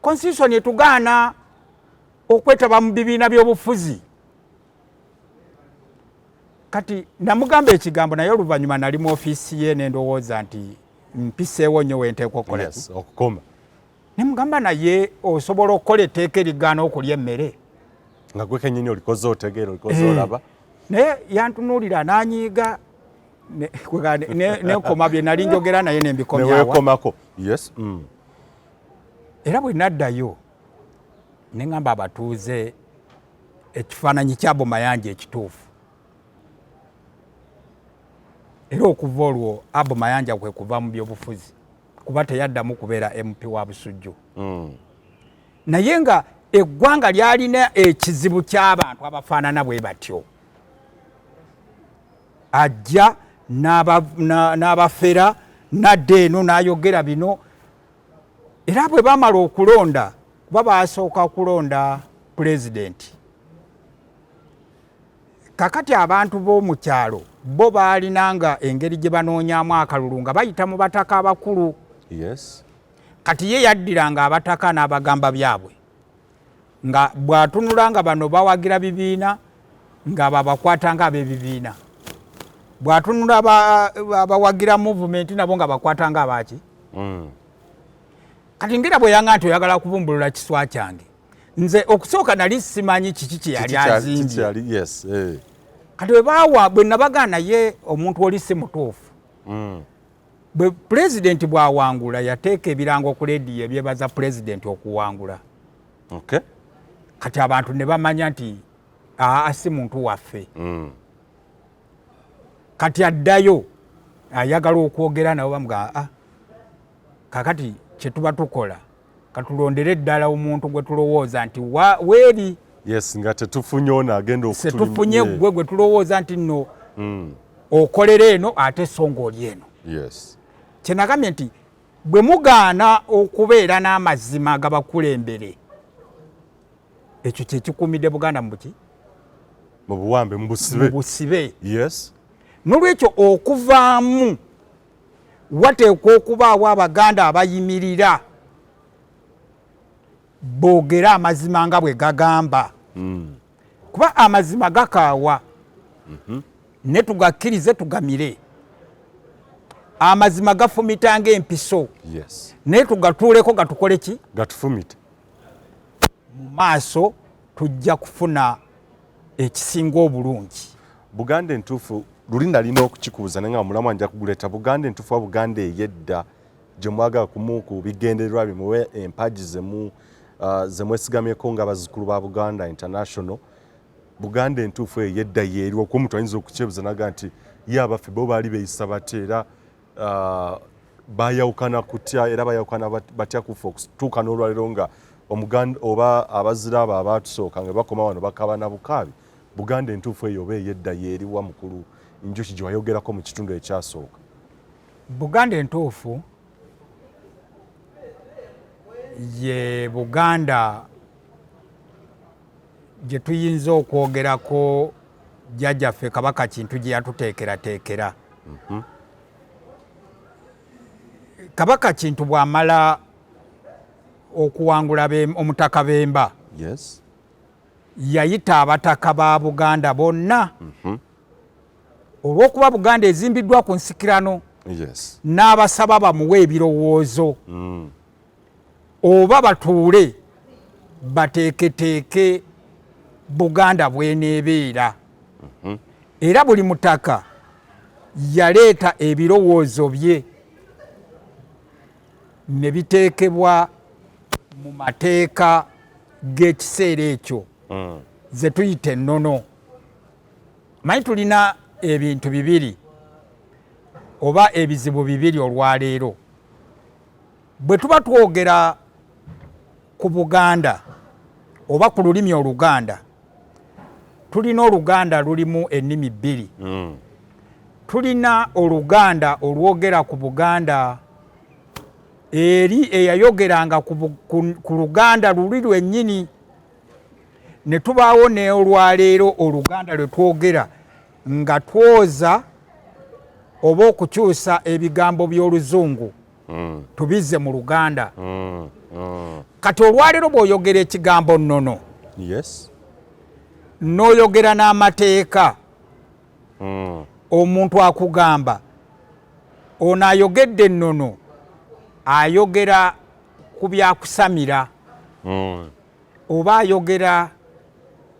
constitution etugaana okwetaba mu bibiina by'obufuzi kati namugamba ekigambo naye oluvannyuma nali mu ofiisi ye nendowooza nti mpiseewo nnyo wenteekwa okukola okukoma nemugamba naye osobola okukola etteeka erigaana okulya emmere nga gwe kennyini olikoze otegeera olikoze olaba naye yantunuulira n'anyiiga nekoma bye nali njogera naye nembikomyawa yes era bwe naddayo neŋŋamba abatuuze ekifaananyi kya Abomayanja ekituufu era okuva olwo Abomayanja kwe kuva mu byobufuzi kuba teyaddamu kubeera MP wa Busujju naye nga eggwanga lyalina ekizibu ky'abantu abafaanana bwe batyo ajja n'abafera nadda eno n'ayogera bino era bwe bamala okulonda kuba basooka kulonda pulezidenti kakati abantu b'omu kyalo bo baalinanga engeri gye banoonyaamu akalulu nga bayita mu bataka abakulu kati ye yaddiranga abataka n'abagamba byabwe nga bw'atunula nga bano bawagira bibiina nga babakwatanga ab'ebibiina bw'atunula abawagira movement nabo nga bakwatanga abaki kati ngira bwe yanga nti oyagala kubumbulula kiswa kyange nze okusooka nali simanyi kiki kye yali azimbye kati bwe nabagaana ye omuntu oli si mutuufu bwe pulezidenti bw'awangula yateeka ebirango ku leediyo ebyebaza pulezidenti okuwangula kati abantu ne bamanya nti si muntu waffe kati addayo ayagala okwogera nabo bamugamba kakati kyetuba tukola katulondere eddala omuntu gwe tulowooza nti weeri nga tetufunye ono agenda okutufunye gwe gwe tulowooza nti nno okolera eno ate songa oli eno kyenagambye nti bwe mugaana okubeera n'amazima agabakulembere ekyo kyekikuumidde Buganda mu buki mu buwambe mu busibe n'olwekyo okuvaamu wateekwa okubaawo abaganda abayimirira boogera amazima nga bwe gagamba kuba amazima gakaawa ne tugakkirize tugamire amazima gafumita ng'empiso naye tugatuuleko gatukole ki gatufumite mu maaso tujja kufuna ekisinga obulungi Buganda entuufu luli nalina okukikubuza naye nga mulamu anja kuguleeta Buganda entuufu wa Buganda ey'edda gye mwagala ku bigendererwa bimuwe empagi zemwesigamyeko nga bazzukulu ba Buganda International Buganda entuufu ey'edda yeeriwo kuba omuntu ayinza okukyebuza naga nti ye abaffe bo baali beeyisa batya era bayawukana kutya era bayawukana batya kufa okutuuka n'olwaliro nga omuganda oba abazira abo abaatusooka nga bakoma wano bakabana bukaabi Buganda entuufu eyo oba ey'edda yeeriwa mukulu Njuki gye wayogerako mu kitundu ekyasooka Buganda entuufu ye Buganda gye tuyinza okwogerako jjajjaffe Kabaka Kintu gye yatuteekerateekera Kabaka Kintu bw'amala okuwangula omutaka Bemba yayita abataka ba Buganda bonna olw'okuba Buganda ezimbiddwa ku nsikirano n'abasaba bamuwe ebirowoozo oba batuule bateeketeeke Buganda bw'eneebeera era buli mutaka yaleeta ebirowoozo bye ne biteekebwa mu mateeka g'ekiseera ekyo ze tuyita ennono manyi tulina ebintu bibiri oba ebizibu bibiri olwaleero bwe tuba twogera ku Buganda oba ku lulimi Oluganda tulina Oluganda lulimu ennimi bbiri. Tulina Oluganda olwogera ku Buganda eri eyayogeranga ku Luganda luli lwennyini, ne tubaawo ne olwaleero Oluganda lwe twogera nga twoza oba okukyusa ebigambo by'Oluzungu tubizze mu Luganda. Kati olwaleero bw'oyogera ekigambo nnono, n'oyogera n'amateeka, omuntu akugamba ono ayogedde ennono ayogera ku byakusamira oba ayogera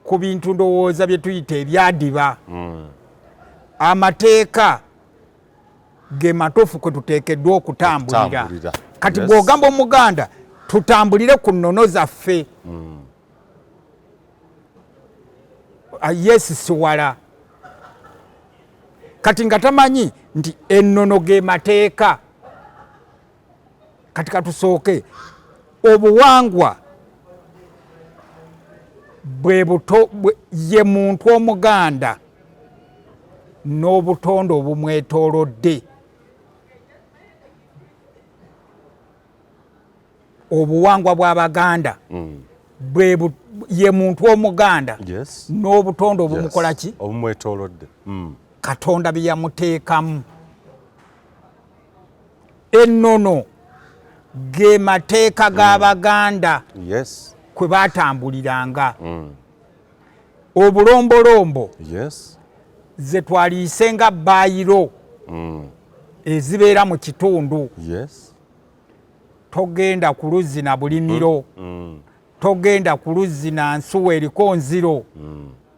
ku bintu ndowooza bye tuyita ebyadiba. Amateeka ge matuufu kwe tuteekeddwa okutambulira. Kati bw'ogamba Omuganda tutambulire ku nnono zaffe, yeesisiwala. Kati nga tamanyi nti ennono ge mateeka. Kati katusooke obuwangwa ye muntu Omuganda n'obutonde obumwetoolodde. Obuwangwa bw'Abaganda ye muntu Omuganda n'obutonde obumukola ki? Obumwetoolodde. Katonda bye yamuteekamu. Ennono ge mateeka g'Abaganda kwe baatambuliranga. Obulombolombo ze twaliisenga bayiro ezibeera mu kitundu. Togenda ku Luzzi na Bulimiro, togenda ku Luzzi na Nsuwa eriko Nziro,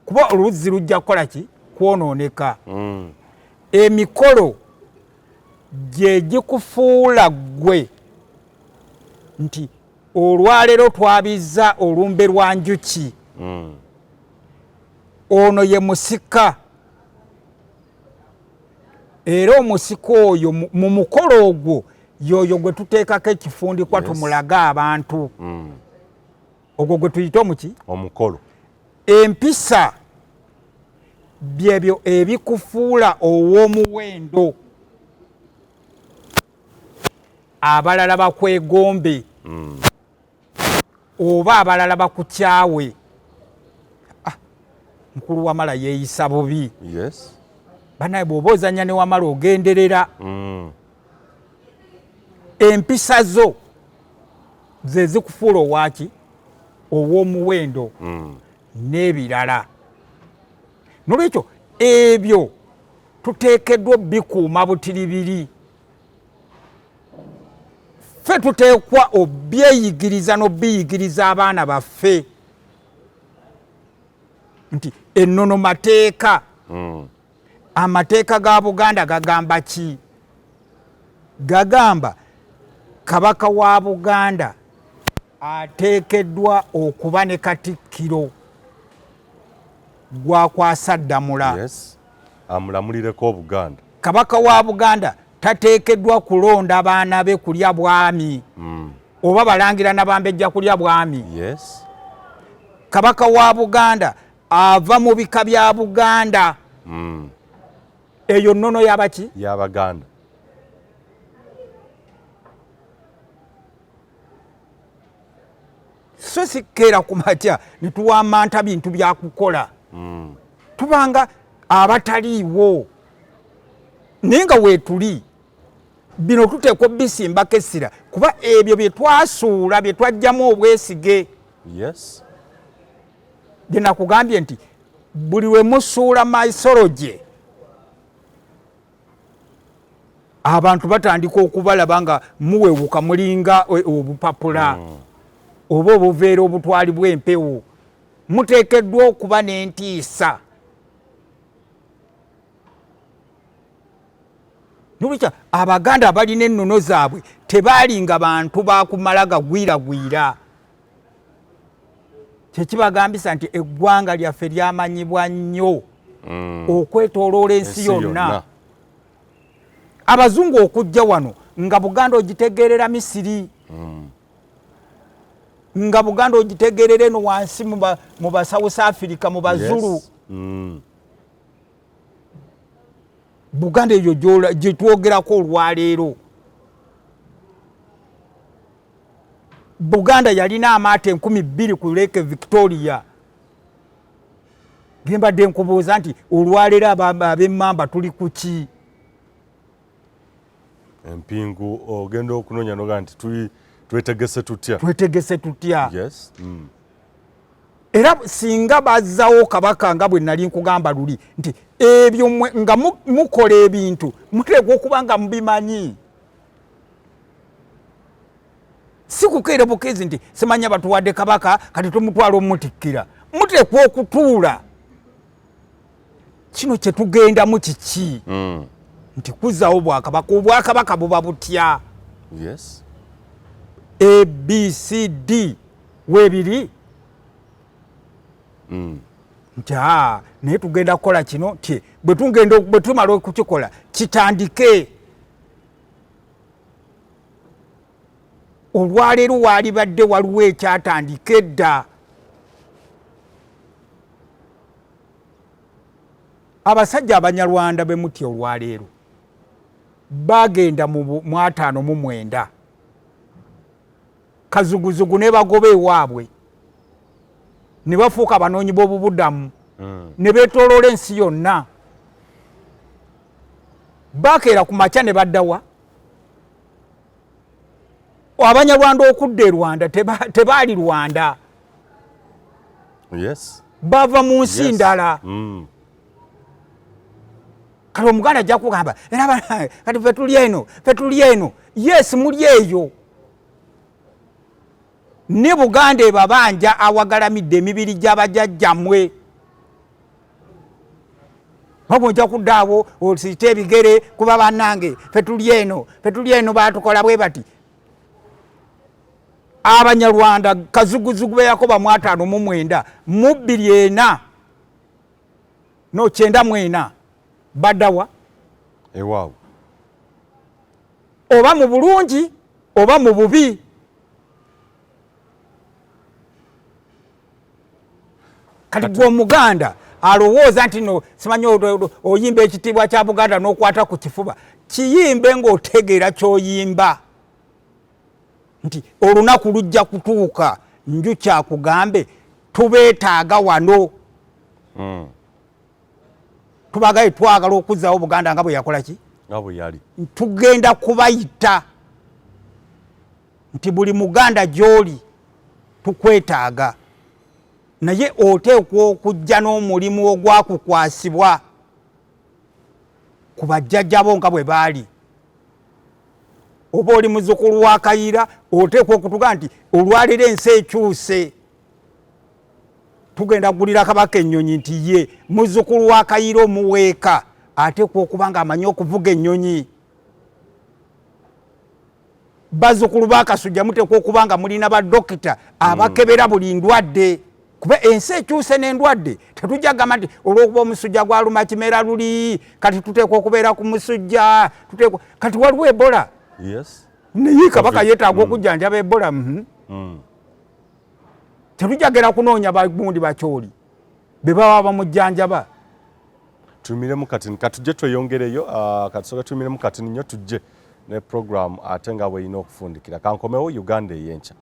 kuba oluzzi lujja kukola ki? Kwonooneka. Emikolo gye gikufuula ggwe nti olwaleero twabizza olumbe lwa Njuki, ono ye musika, era omusika oyo mu mukolo ogwo yoyo gwe tuteekako ekifundikwa tumulage abantu. Ogwo gwe tuyita omuki? Omukolo. Empisa byebyo ebikufuula ow'omuwendo. Abalala bakwegombe oba abalala bakukyawe. Mukulu Wamala yeeyisa bubi. Banaye bw'oba ozannya ne Wamala ogenderera. Empisa zo ze zikufuula owaki? Ow'omuwendo n'ebirala. Nolwekyo ebyo tuteekeddwa bikuuma butiribiri. Ffe tuteekwa obyeyigiriza n'obiyigiriza abaana baffe nti ennono mateeka. Amateeka ga Buganda gagamba ki? Gagamba Kabaka wa Buganda ateekeddwa okuba ne Katikkiro gwakwasa Ddamula. Amulamulireko Obuganda. Kabaka wa Buganda tateekeddwa kulonda baana be kulya bwami oba balangira nabambejja kulya bwami. Kabaka wa Buganda ava mu bika bya Buganda. Eyo nnono yabaki? Y'Abaganda. So sikkeera ku matya ne tuwamanta bintu byakukola. Tubanga abataliiwo. Naye nga weetuli bino tuteekwa bisimbako essira kuba ebyo bye twasuula bye twajjamu obwesige. Bye nakugambye nti buli we musuula maisolo gye abantu batandika okubalaba nga muwewuka mulinga obupapula oba obuveera obutwali bw'empewo. Muteekeddwa okuba n'entiisa. Nolwekyo Abaganda abalina ennono zaabwe tebaalinga bantu bakumala gagwiragwira. Kyekibagambisa nti eggwanga lyaffe lyamanyibwa nnyo okwetooloola ensi yonna. Abazungu okujja wano nga Buganda ogitegeerera Misiri. nga Buganda ogitegerere no wansi mu ba South Africa mu bazulu. Yes. Buganda eyo gye twogerako olwaleero. Buganda yalina amaato 2000 ku Lake Victoria. Gembadde nkubuuza nti olwaleero ab'emmamba tuli ku ki? Empingu ogenda okunoonya noga nti twetegese tutya. Twetegese tutya. Yes. Era singa bazzawo Kabaka nga bwe nali nkugamba luli nti ebyo nga mukola ebintu muteekwa okuba nga mubimanyi. Si kukeera bukezi nti simanya batuwadde Kabaka kati tumutwala omutikkira. Muteekwa okutuula. Kino kye tugendamu kiki? Nti kuzzaawo Obwakabaka buba butya? Yes. ABCD weebiri. Nti naye tugenda kukola kino ti bwe tumala okukikola kitandike. Olwaleero waali badde waliwo ekyatandika edda. Abasajja Abanyarwanda be muti olwaleero bagenda mu 59 kazuguzugu ne bagoba ewaabwe ne bafuuka abanoonyi b'obubuddamu ne beetooloola ensi yonna. Bakeera ku makya ne baddawa. Abanyarwanda okudda e Rwanda tebaali Rwanda. Yes. Bava mu nsi ndala. Kale Omuganda ajja kugamba kati fe tuli eno. Yes, muli eyo. Ne Buganda ebabanja awagalamidde emibiri gy'abajjajjammwe. Wabonja kuddaawo osite ebigere kuba bannange fe tuli eno baatukola bwe bati. Abanyarwanda kazuguzugu be Yakoba 59 mu 24 no 94 baddawa ewaabwe oba mu bulungi oba mu bubi. Kati gwe Omuganda alowooza nti no simanyi oyimba ekitiibwa kya Buganda n'okwata ku kifuba. Kiyimbe ng'otegeera ky'oyimba nti olunaku lujja kutuuka Njuki akugambe tubeetaaga wano. Tubagaye twagala okuzzaawo Buganda nga bwe yakola ki? Nga bwe yali. Tugenda kubayita nti buli Muganda gy'oli tukwetaaga. Naye oteekwa okujja n'omulimu ogwakukwasibwa ku bajjajjabo nga bwe baali. Oba oli muzzukulu wa Kayiira oteekwa okutuga nti olwaleero ensi ekyuse. Tugenda kugulira Kabaka ennyonyi nti ye muzzukulu wa Kayiira omuweeka ateekwa okuba nga amanyi okuvuga ennyonyi. Bazzukulu ba Kasujja muteekwa okuba nga mulina badokita abakebera buli ndwadde. Kuba ensi ekyuse n'endwadde tetujja gamba nti olw'okuba omusujja gwaluma Kimera luli kati tuteekwa okubeera ku musujja. Kati waliwo Ebola. Yes. Naye Kabaka yeetaaga okujjanjaba Ebola. Tetujjagera kunoonya bagundi bakyoli be baba bamujjanjaba. Tumiremu katini katujje tweyongereyo katusoka tumiremu katini nnyo tujje ne program ate nga bwe ino okufundikira kankomewo Uganda ey'enkya.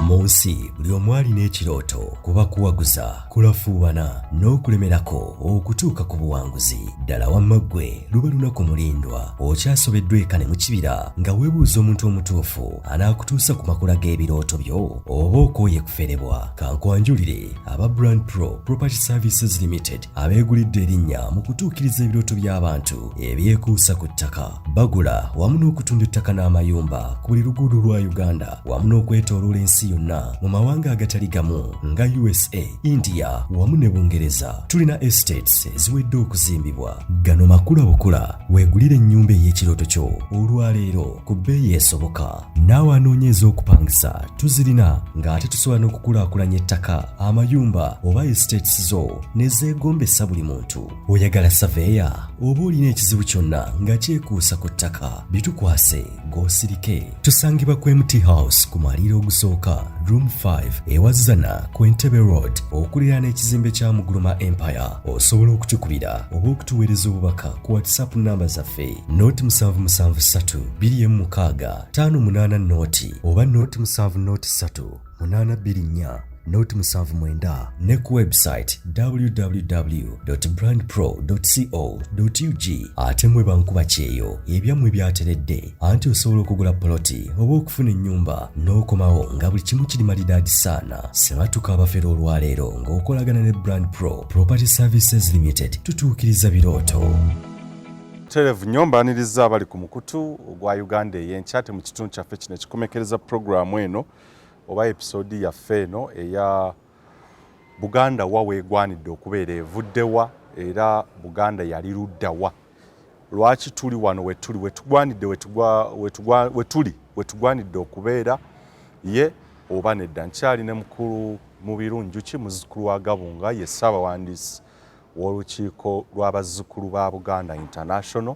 Mu nsi buli omu alina ekirooto kuba kuwaguza kulafuubana n'okulemerako okutuuka ku buwanguzi. Ddala wamma ggwe luba lunaku mulindwa okyasobeddwa ekane mu kibira nga weebuuza omuntu omutuufu anaakutuusa ku makula g'ebirooto byo oba okooye kuferebwa. Kankwanjulire aba Brand Pro Property Services Limited abeegulidde erinnya mu kutuukiriza ebirooto by'abantu ebyekuusa ku ttaka. Bagula wamu n'okutunda ettaka n'amayumba ku buli luguudo lwa Uganda wamu n'okwetooloola ensi yonna mu mawanga agatali gamu nga USA, India wamu ne Bungereza. Tulina estates eziwedde okuzimbibwa. Gano makula bukula weegulire ennyumba ey'ekirooto kyo olwaleero ku bbeeyi esoboka. Naawe anoonyeza okupangisa tuzirina ng'ate tusobola n'okukulaakulanya ettaka, amayumba oba estates zo ne zeegombesa buli muntu. Oyagala saveya oba olina ekizibu kyonna nga kyekuusa ku ttaka bitukwase g'osirike. Tusangibwa ku MT House ku maliro ogusooka Kabaka Room 5 ewazana ku Entebbe Road okuliraana ekizimbe kya Muguluma Empire. Osobola okutukubira oba okutuweereza obubaka ku WhatsApp namba zaffe noti 773 206 588 noti oba noti 703 824 noti 79 ne ku website www.brandpro.co.ug. ate mwe bankuba kyeyo ebyammwe byateredde anti osobola okugula poloti oba okufuna ennyumba n'okomawo nga buli kimu kiri malidaadi saana. Sebatuka abafera olwaleero ng'okolagana ne Brand Pro Property Services Limited tutuukiriza birooto. Televu nnyo mbaaniriza abali ku mukutu ogwa Uganda ey'enkya mu kitundu kyaffe kino ekikomekereza puroguramu eno oba episodi yaffe eno eya Buganda wa Bwegwanidde okubeera evuddewa era Buganda yali luddawa. Lwaki tuli wano wetuli wetugwanidde wetugwanidde okubeera ye oba nedda. Nkyali ne mukulu mubiru Njuki muzzukulu wa Gabunga ye Ssaabawandiisi w'olukiiko lw'abazzukulu ba Buganda International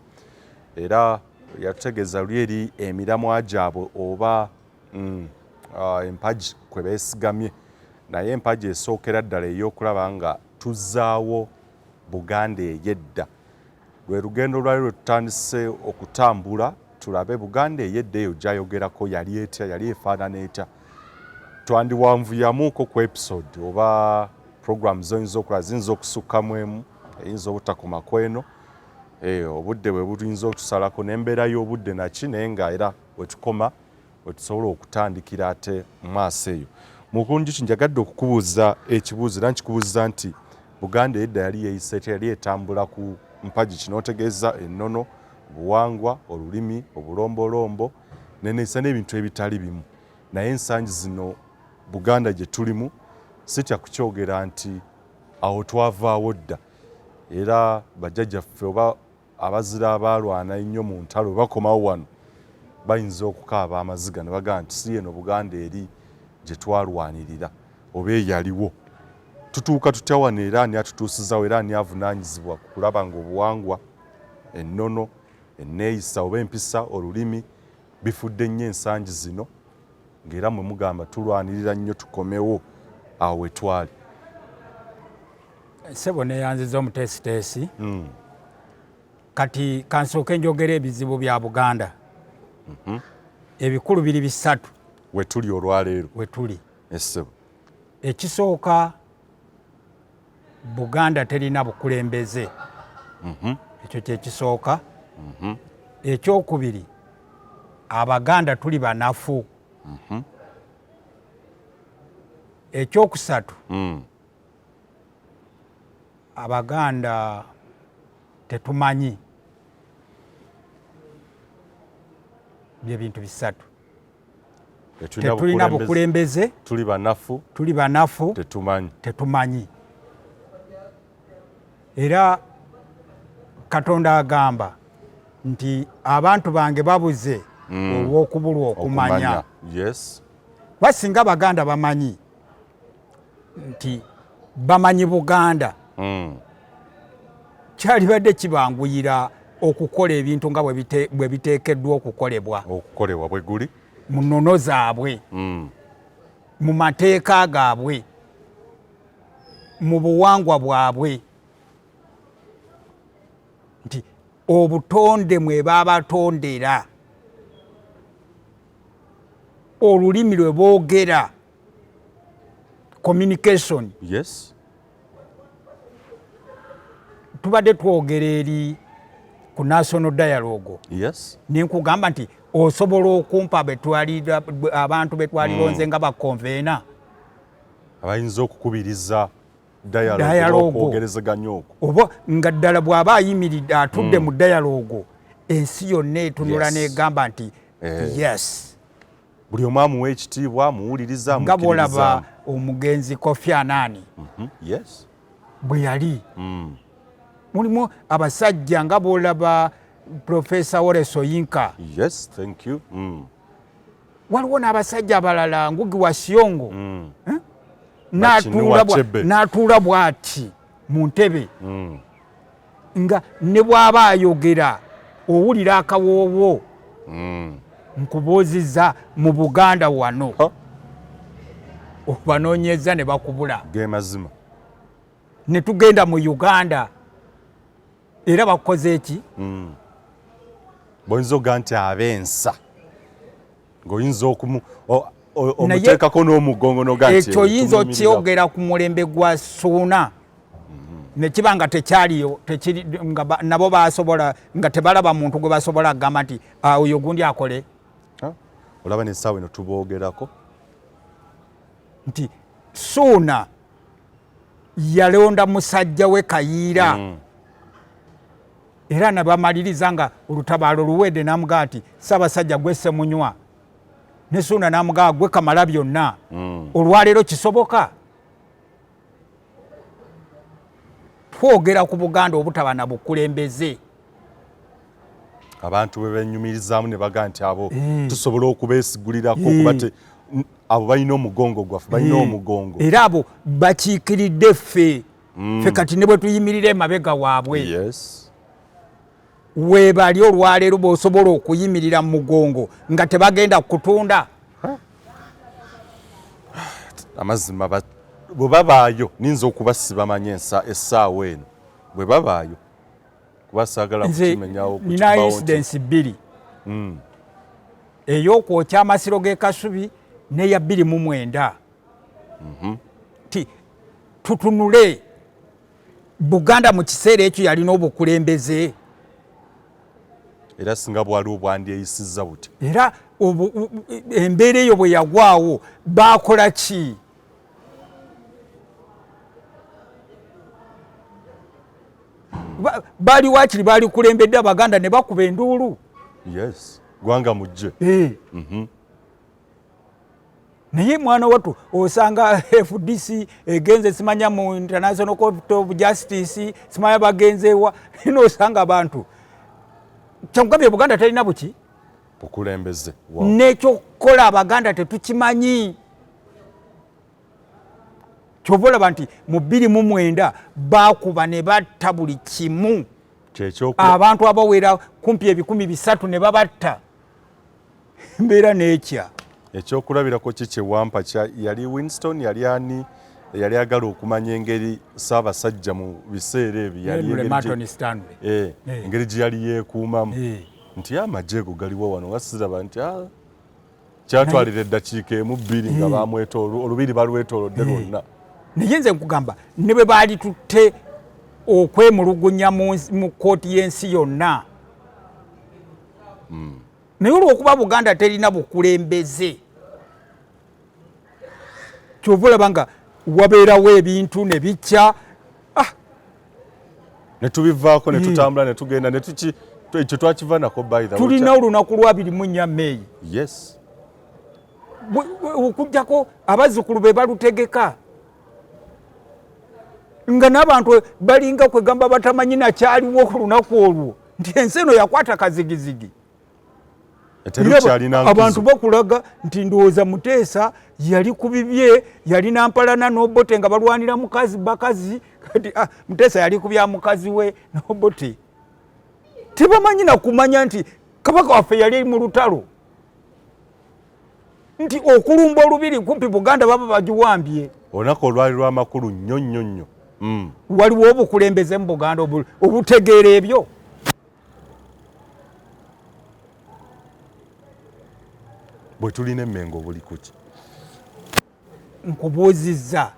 era yatutegeeza lyeri emiramwa gyabwe oba empagi kwe beesigamye, naye empagi esookera ddala ey'okulaba nga tuzzaawo Buganda ey'edda. Lwe lugendo lwali lwe tutandise okutambula tulabe Buganda ey'edda eyo gy'ayogerako yali etya, yali efaanana etya. Twandiwanvuyamuuko ku episode oba program zoyinza okulaba ziyinza okusukkamu emu eyinza obutakoma kweno obudde bwe buyinza okutusalako n'embeera y'obudde naki naye nga era wetukoma wetusobola okutandikira ate mu maaso eyo. Mukulu Njuki njagadde okukubuuza ekibuuzo era nkikubuuza nti Buganda edda yali yeeyisa etya, yali etambula ku mpagi kinootegeeza ennono, buwangwa, olulimi, obulombolombo neneeyisa n'ebintu ebitali bimu. Naye ensangi zino Buganda gye tulimu sitya kukyogera nti awo twavaawo dda era bajjajjaffe oba abazira abaalwana ennyo mu ntalo bakomawo wano bayinza okukaaba amaziga ne bagamba nti si eno Buganda eri gye twalwanirira oba eyaliwo. Tutuuka tutya wano era ani atutuusizawo era ani avunaanyizibwa ku kulaba ng'obuwangwa, ennono, enneeyisa oba empisa, olulimi bifudde nnyo ensangi zino ng'era mwe mugamba tulwanirira nnyo tukomewo awo we twali. Ssebo neeyanziza omuteesiteesi. Kati kansooke njogera ebizibu bya Buganda. Ebikulu biri bisatu we tuli olwaleero. We tuli. Ssebo. Ekisooka Buganda terina bukulembeze. Ekyo kyekisooka. Ekyokubiri Abaganda tuli banafu. Ekyokusatu Abaganda tetumanyi. Bye bintu bisatu. Tetulina bukulembeze, tuli banafu, tetumanyi. Era Katonda agamba nti abantu bange babuze olw'okubulwa okumanya. Yes. Basinga Abaganda bamanyi nti bamanyi Buganda kyalibadde kibanguyira okukola ebintu nga bwe biteekeddwa okukolebwa bwe guli mu nnono zaabwe, mu mateeka gaabwe, mu buwangwa bwabwe, nti obutonde mwe baabatondera, olulimi lwe boogera, communication. Yes. Tubadde twogera eri ku national dialogue. Yes. Ninkugamba nti osobola okumpa abantu betwalironze nga bakonveena abayinza okukubiriza dialogue okwogerezeganya okwo oba nga ddala bw'aba ayimiridde atudde mu dialogue ensi yonna etunula n'egamba nti yes. Buli omu amuwa ekitiibwa amuwuliriza nga bw'olaba omugenzi Kofi Annan. Yes. Bwe yali mulimu abasajja nga bw'olaba Professor Wole Soyinka. Yes, thank you. Waliwo n'abasajja abalala Ngugi wa Siongo n'atuula bw'ati mu ntebe nga ne bw'aba ayogera owulira akawoowo nkubuuzizza mu Buganda wano obanoonyeza ne bakubula ge mazima ne tugenda mu Uganda era bakoze eki boyinza oga nti abensa ng'oyinza omuteekako n'omugongo noga nti ekyo oyinza okyogera ku mulembe gwa Suuna ne kiba nga tekyaliyo nabo basobola nga tebalaba muntu gwe basobola kugamba nti oyo gundi akole olaba n'essaawa eno tuboogerako nti Suuna yalonda musajja we Kayiira era nabamaliriza nga olutabaalo luwedde namugaa nti Ssaabasajja gwe Ssemunywa ne Suuna namugaa gwe Kamala byonna olwaleero kisoboka twogera ku Buganda obutaba na bukulembeze abantu bwe benyumirizaamu ne bagaa nti abo tusobola okubeesigulirako kuba abo balina omugongo gwaffe balina omugongo era abo bakiikiridde ffe kati ne bwe tuyimirira emabega waabwe weebali olwaleero bw'osobola okuyimirira mu mugongo nga tebagenda kutunda amazima bwe babaayo ninza okubasiba manye essaawa eno bwe babaayo kuba saagala kukimenyawo nina incidence bbiri ey'okwokya amasiro g'e Kasubi n'eya 29 ti tutunule Buganda mu kiseera ekyo yalina obukulembeze era singa bwali obwandyeyisizza buti era embeera eyo bwe yagwawo baakola ki baali wakiri baali kulembedde Abaganda ne bakuba enduulu gwanga mujje naye mwana wattu osanga FDC egenze simanya mu International Court of Justice simanya bagenzeewa ino osanga abantu kyamugambye Buganda talina buki bukulembeze nekyokukola Abaganda tetukimanyi kyova olaba nti mu 29 bakuba ne batta buli kimu abantu abawera kumpi 300 ne babatta mbeera n'ekya ekyokulabirako kiki Wampa yali Winston yali ani yali agala okumanya engeri Ssaabasajja mu biseera ebyo engeri gye yali yeekuumamu nti amagye go galiwo wano wasiraba nti kyatwalira eddakiika emu 2 nga bamwetoolodde olubiri balwetoolodde lwonna naye nze nkugamba ne bwe baali tutte okwemulugunya mu kkooti y'ensi yonna naye olw'okuba Buganda terina bukulembeze kyova olaba nga wabeerawo ebintu ne bicya ne tubivaako ne tutambula ne tugenda ne ekyo twakiva nako tulina olunaku lwa 24 Meeyi okujjako abazzukulu be balutegeka nga n'abantu balinga kwegamba batamanyi nakyaliwo ku lunaku olwo nti ensi eno yakwata kazigizigi abantu bakulaga nti ndowooza Muteesa yali ku bibye yalina mpalana n'Obote nga balwanira mukazi bakazi kati Muteesa yali ku bya mukazi we n'Obote tebamanyi nakumanya nti Kabaka waffe yali mu lutalo nti okulumba olubiri kumpi Buganda baba bagiwambye olunaku olwali lw'amakulu nnyo nnyo nnyo waliwo obukulembeze mu Buganda obutegeera ebyo bwe tulina emmengo buli kuki nkubuuzizza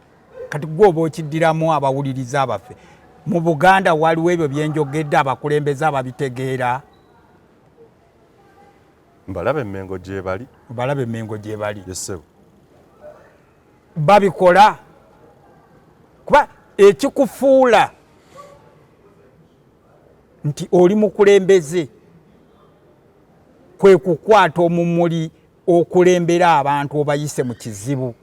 kati gwe oba okiddiramu abawuliriza abaffe mu Buganda waliwo ebyo byenjogedde abakulembeze ababitegeera mbalaba emmengo gye bali babikola kuba ekikufuula nti oli mukulembeze kwe kukwata omumuli okulembera abantu obayise mu kizibu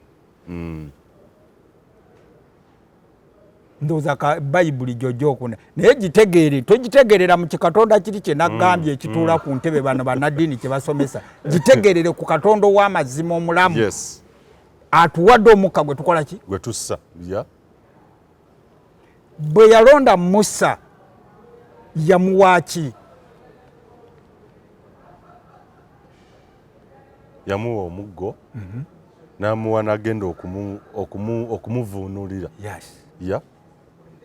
ndowooza ka Bayibuli gy'ogyokuna naye gitegeere togitegeerera mu kikatonda kiri kye nagambye ekituula ku ntebe bano bannaddiini kye basomesa gitegeerere ku Katonda ow'amazima omulamu atuwadde omukka gwe tukola ki gwe tussa bwe yalonda Musa yamuwaaki yamuwa omuggo namuwa nagenda okumuvuunulira. Yes. Yeah.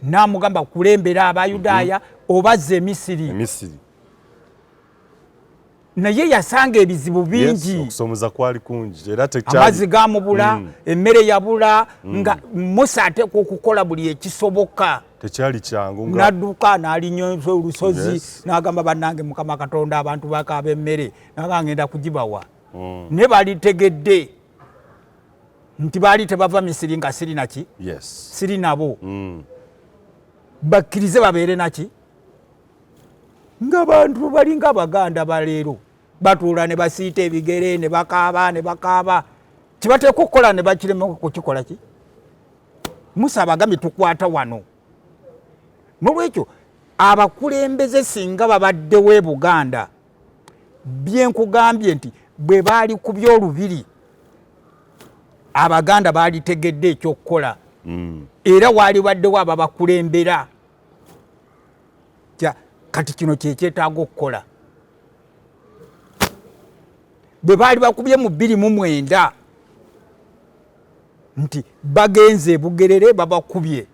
Namugamba kulembera abayudaaya obazze Emisiri. Naye yasanga ebizibu bingi. Yes, okusomoza kwali kungi era tekyali. Amazzi gamubula, emmere yabula, nga Musa ateekwa okukola buli ekisoboka. Tekyali kyangu nga nadduka n'alinnyoza olusozi n'agamba bannange Mukama Katonda abantu bakaaba emmere naga ngenda kugibawa. Ne balitegedde nti baali tebava Misiri nga siri naki? Yes. Siri nabo. Bakkirize babeere naki? Nga bantu balinga Abaganda baleero batuula ne basiita ebigere ne bakaaba kibateeka okukola ne bakirema kukikola ki? Musa abagambye tukwata wano. Nolwekyo abakulembeze singa babaddewo e Buganda byenkugambye nti bwe baali ku byolubiri Abaganda baalitegedde ekyokukola era waali waddewo ababakulembera kati kino kyekyetaaga okukola. Bwe baali bakubye mu 29 nti bagenze e Bugerere babakubye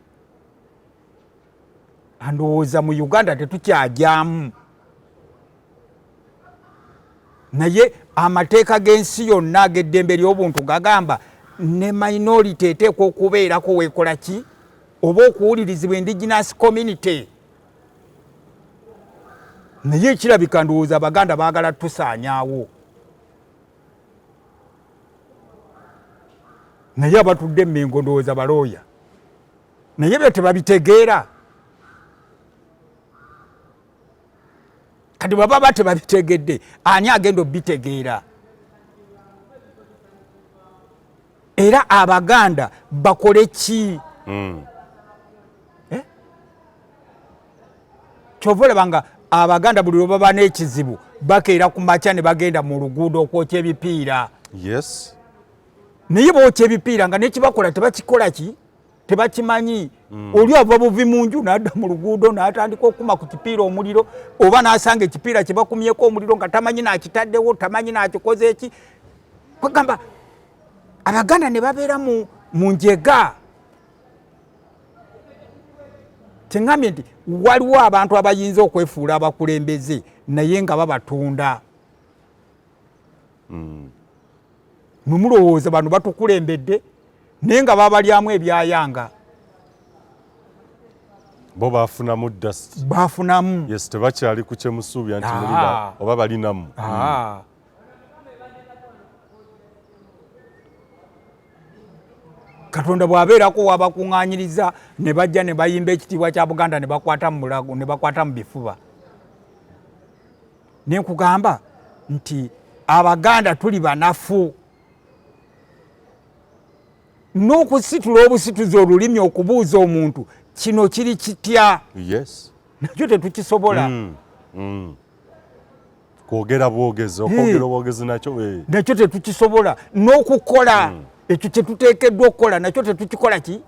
andowooza mu Uganda tetukyajyamu. Naye amateeka g'ensi yonna ag'eddembe ly'obuntu gagamba ne minority eteekwa okubeerako weekola ki oba okuwulirizibwa indigenous community. Naye ekirabika ndowooza Abaganda baagala tusaanyaawo. Naye abatudde e Mengo ndowooza balooya. Naye byo tebabitegeera. Kati baba tebabitegedde ani agenda obitegeera? Era Abaganda bakole ki? Kyova olabanga Abaganda buli lwe baba n'ekizibu bakeera ku makya ne bagenda mu luguudo okwokya ebipiira. Yes. Naye bookya ebipiira nga nekibakola tebakikola ki? Tebakimanyi. Oli ava buvi mu nju n'adda mu luguudo n'atandika okuma ku kipiira omuliro oba n'asanga ekipiira kye bakumyeko omuliro nga tamanyi n'akitaddewo tamanyi n'akikoze eki. Kwegamba Abaganda ne babeera mu njega. Kyengambye nti waliwo abantu abayinza okwefuula abakulembeze naye nga babatunda. Mumulowooza bano batukulembedde naye nga babalyamu ebyayanga. Bo bafunamu dust. Bafunamu. Yes, tebakyali ku kyemusuubya nti muli oba balinamu. Katonda bw'abeerako wabakuŋŋaanyiriza ne bajja ne bayimba ekitiibwa kya Buganda ne bakwata mu mulago ne bakwata mu bifuba. Ne nkugamba nti Abaganda tuli banafu. N'okusitula obusituzi olulimi okubuuza omuntu kino kiri kitya? Yes. Nakyo tetukisobola. Kwogera bwogezi, okwogera obwogezi nakyo tetukisobola. N'okukola ekyo kye tuteekeddwa okukola nakyo tetukikola ki?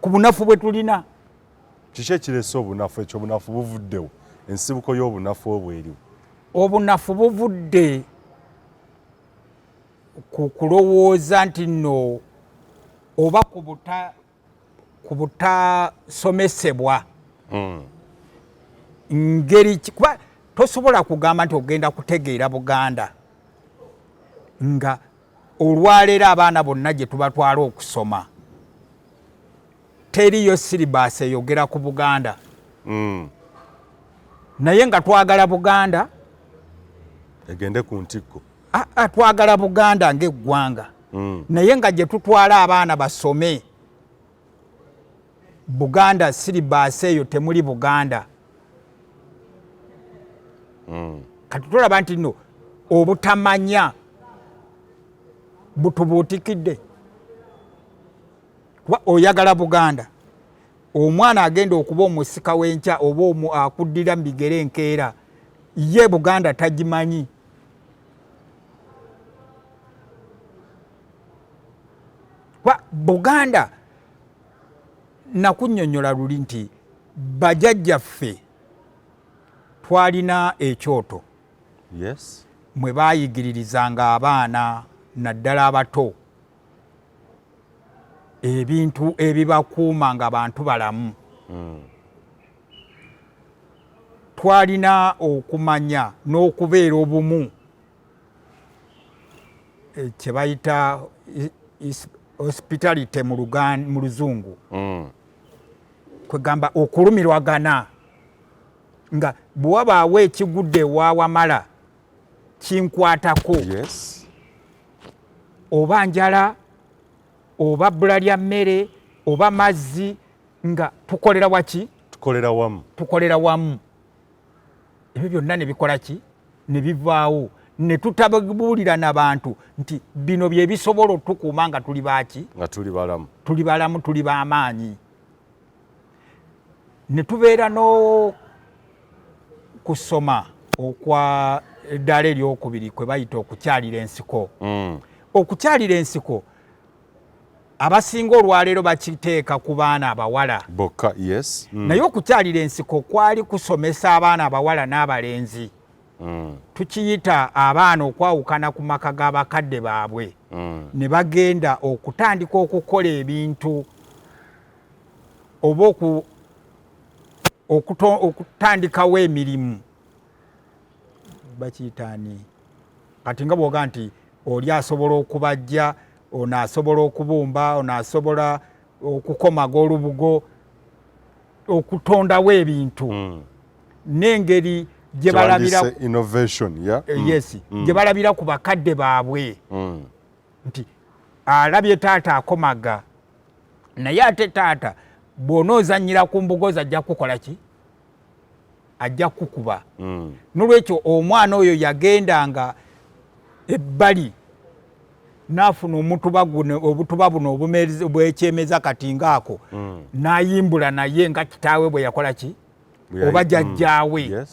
Ku bunafu bwe tulina. Kiki ekireese obunafu? Ekyo obunafu buvuddewo. Ensibuko y'obunafu obweriwo. Obunafu buvudde ku kulowooza nti nno oba ku butasomesebwa ngeri kuba tosobola kugamba nti ogenda kutegeera Buganda nga olwaleero abaana bonna gye tubatwala okusoma teriyo siribaasi eyogera ku Buganda. Naye nga twagala Buganda egende ku ntikko. Twagala Buganda ng'eggwanga. Naye nga gye tutwala abaana basome Buganda siribaasi eyo temuli Buganda. Kati tulaba nti nno obutamanya butubuutikidde. Kuba oyagala Buganda omwana agenda okuba omusika w'enkya oba akuddira mu bigere enkeera ye Buganda tagimanyi. Buganda nakunnyonnyola luli nti bajjajjaffe twalina ekyoto. Yes. Mwe baayigiririzanga abaana naddala abato ebintu ebibakuuma nga bantu balamu. Twalina okumanya n'okubeera obumu kye bayita hospitality mu Luzungu. Kwegamba okulumirwagana nga bwe wabaawo ekigudde ewawamala kinkwatako. Yes. Oba njala oba bbula lya mmere oba mazzi nga tukolera waki? Tukolera wamu. Ebyo byonna ne bikola ki? Ne bivaawo ne tutabuulira n'abantu nti bino bye bisobola otukuuma nga tuli baaki? Nga tuli balamu. Tuli balamu, tuli b'amaanyi. Ne tubeera kusoma okwa eddala eryokubiri kwe bayita okukyalira ensiko. Okukyalira ensiko abasinga olwaleero bakiteeka ku baana abawala bokka. Yes. Naye okukyalira ensiko kwali kusomesa abaana abawala n'abalenzi. Tukiyita abaana okwawukana ku maka g'abakadde baabwe. Ne bagenda okutandika okukola ebintu oba okutandikawo emirimu. Bakiyitaani kati nga bw'oga nti oli asobola okubajja, ono asobola okubumba, ono asobola okukomaga olubugo, okutondawo ebintu n'engeri gye balabira innovation. Yes. Gye balabira ku bakadde baabwe nti alabye taata akomaga naye ate taata bw'onoozannyira ku mbugozi ajja kukola ki? Ajja kukuba. N'olwekyo omwana oyo yagendanga ebbali n'afuna obutuba buno obwekyemeza kati ngaako n'ayimbula naye nga kitaawe bwe yakola ki? Oba jjajjaawe.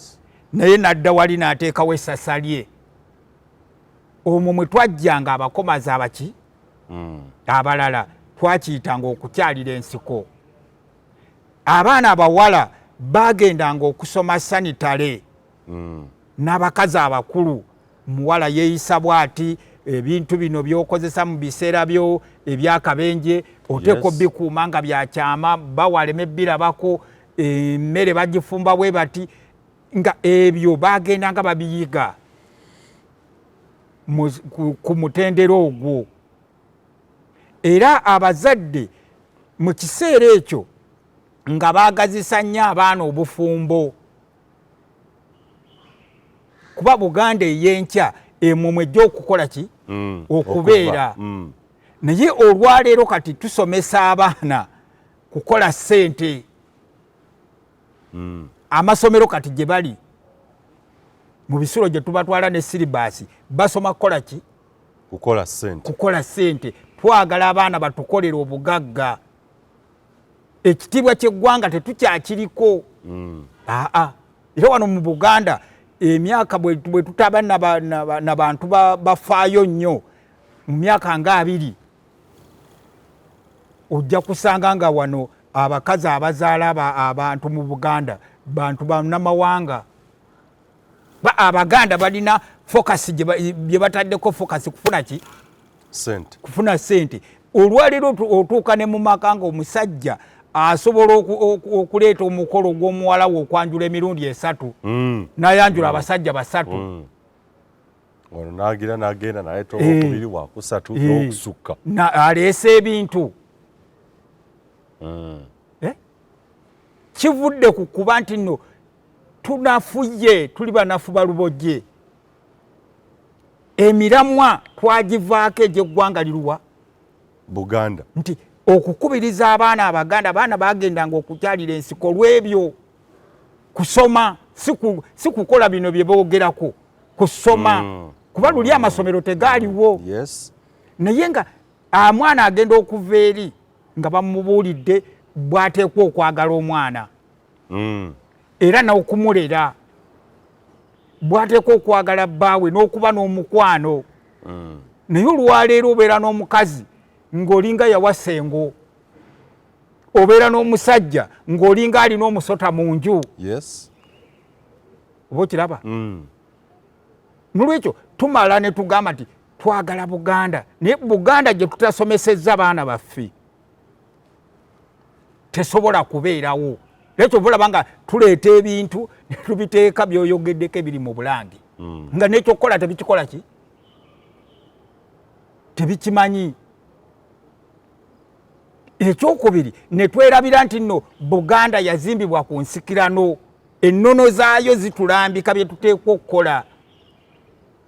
Naye n'adda wali n'ateekawo essasa lye. Omwo mwe twajjanga abakomazi abaki? Abalala twakiyitanga okukyalira ensiko. Abaana abawala bagendanga okusoma sanitale. N'abakazi abakulu muwala yeeyisa bw'ati ebintu bino by'okozesa mu biseera byo ebyakabenje oteekwa bikuuma nga byakyama bawaleme birabako emmere bagifumba bwe bati nga ebyo bagendanga babiyiga ku mutendero ogwo. Era abazadde mu kiseera ekyo nga baagazisa nnyo abaana obufumbo kuba Buganda ey'enkya emumwe ejja okukola ki? Okubeera. Naye olwaleero kati tusomesa abaana kukola ssente. Amasomero kati gye bali mu bisulo gye tubatwala ne siribaasi basoma kukola ki? Kukola ssente. Twagala abaana batukolera obugagga. Ekitiibwa ky'eggwanga tetukyakiriko. Era wano mu Buganda emyaka bwe tutaba n'abantu bafaayo nnyo mu myaka nga 2 ojja kusanga nga wano abakazi abazaala abantu mu Buganda bantu bannamawanga. Abaganda balina focus gye bataddeko focus kufuna ki? Kufuna ssente. Olwaleero otuuka ne mu maka nga omusajja asobola okuleeta omukolo gw'omuwala we okwanjula emirundi 3 n'ayanjula abasajja 3. Ono n'agenda n'aleeta okubiri wa kusatu n'okusukka. Aleese ebintu. Kivudde ku kuba nti nno tunafuyye, tuli banafu balubojje. Emiramwa twagivaako egy'eggwanga liruwa? Buganda. Nti okukubiriza abaana Abaganda, abaana bagendanga okukyalira ensiko lw'ebyo. Kusoma, si kukola bino bye boogerako. Kusoma. Kuba luli amasomero tegaaliwo. Naye nga mwana agenda okuva eri nga bamubuulidde bw'ateekwa okwagala omwana. Era n'okumulera. Bw'ateekwa okwagala bbaawe n'okuba n'omukwano. Naye olwaleero obeera n'omukazi ng'olinga yawasengo. Obeera n'omusajja ng'olinga alina omusota mu nju. Oba okiraba? N'olwekyo tumala ne tugamba nti twagala Buganda naye Buganda gye tutasomesezza abaana baffe tesobola kubeerawo. Lekyo bulaba nga tuleeta ebintu ne tubiteeka byoyogeddeko ebiri mu Bulange nga n'ekyokukola tebikikola ki tebikimanyi. Ekyokubiri ne twerabira nti nno Buganda yazimbibwa ku nsikirano, ennono zaayo zitulambika bye tuteekwa okukola.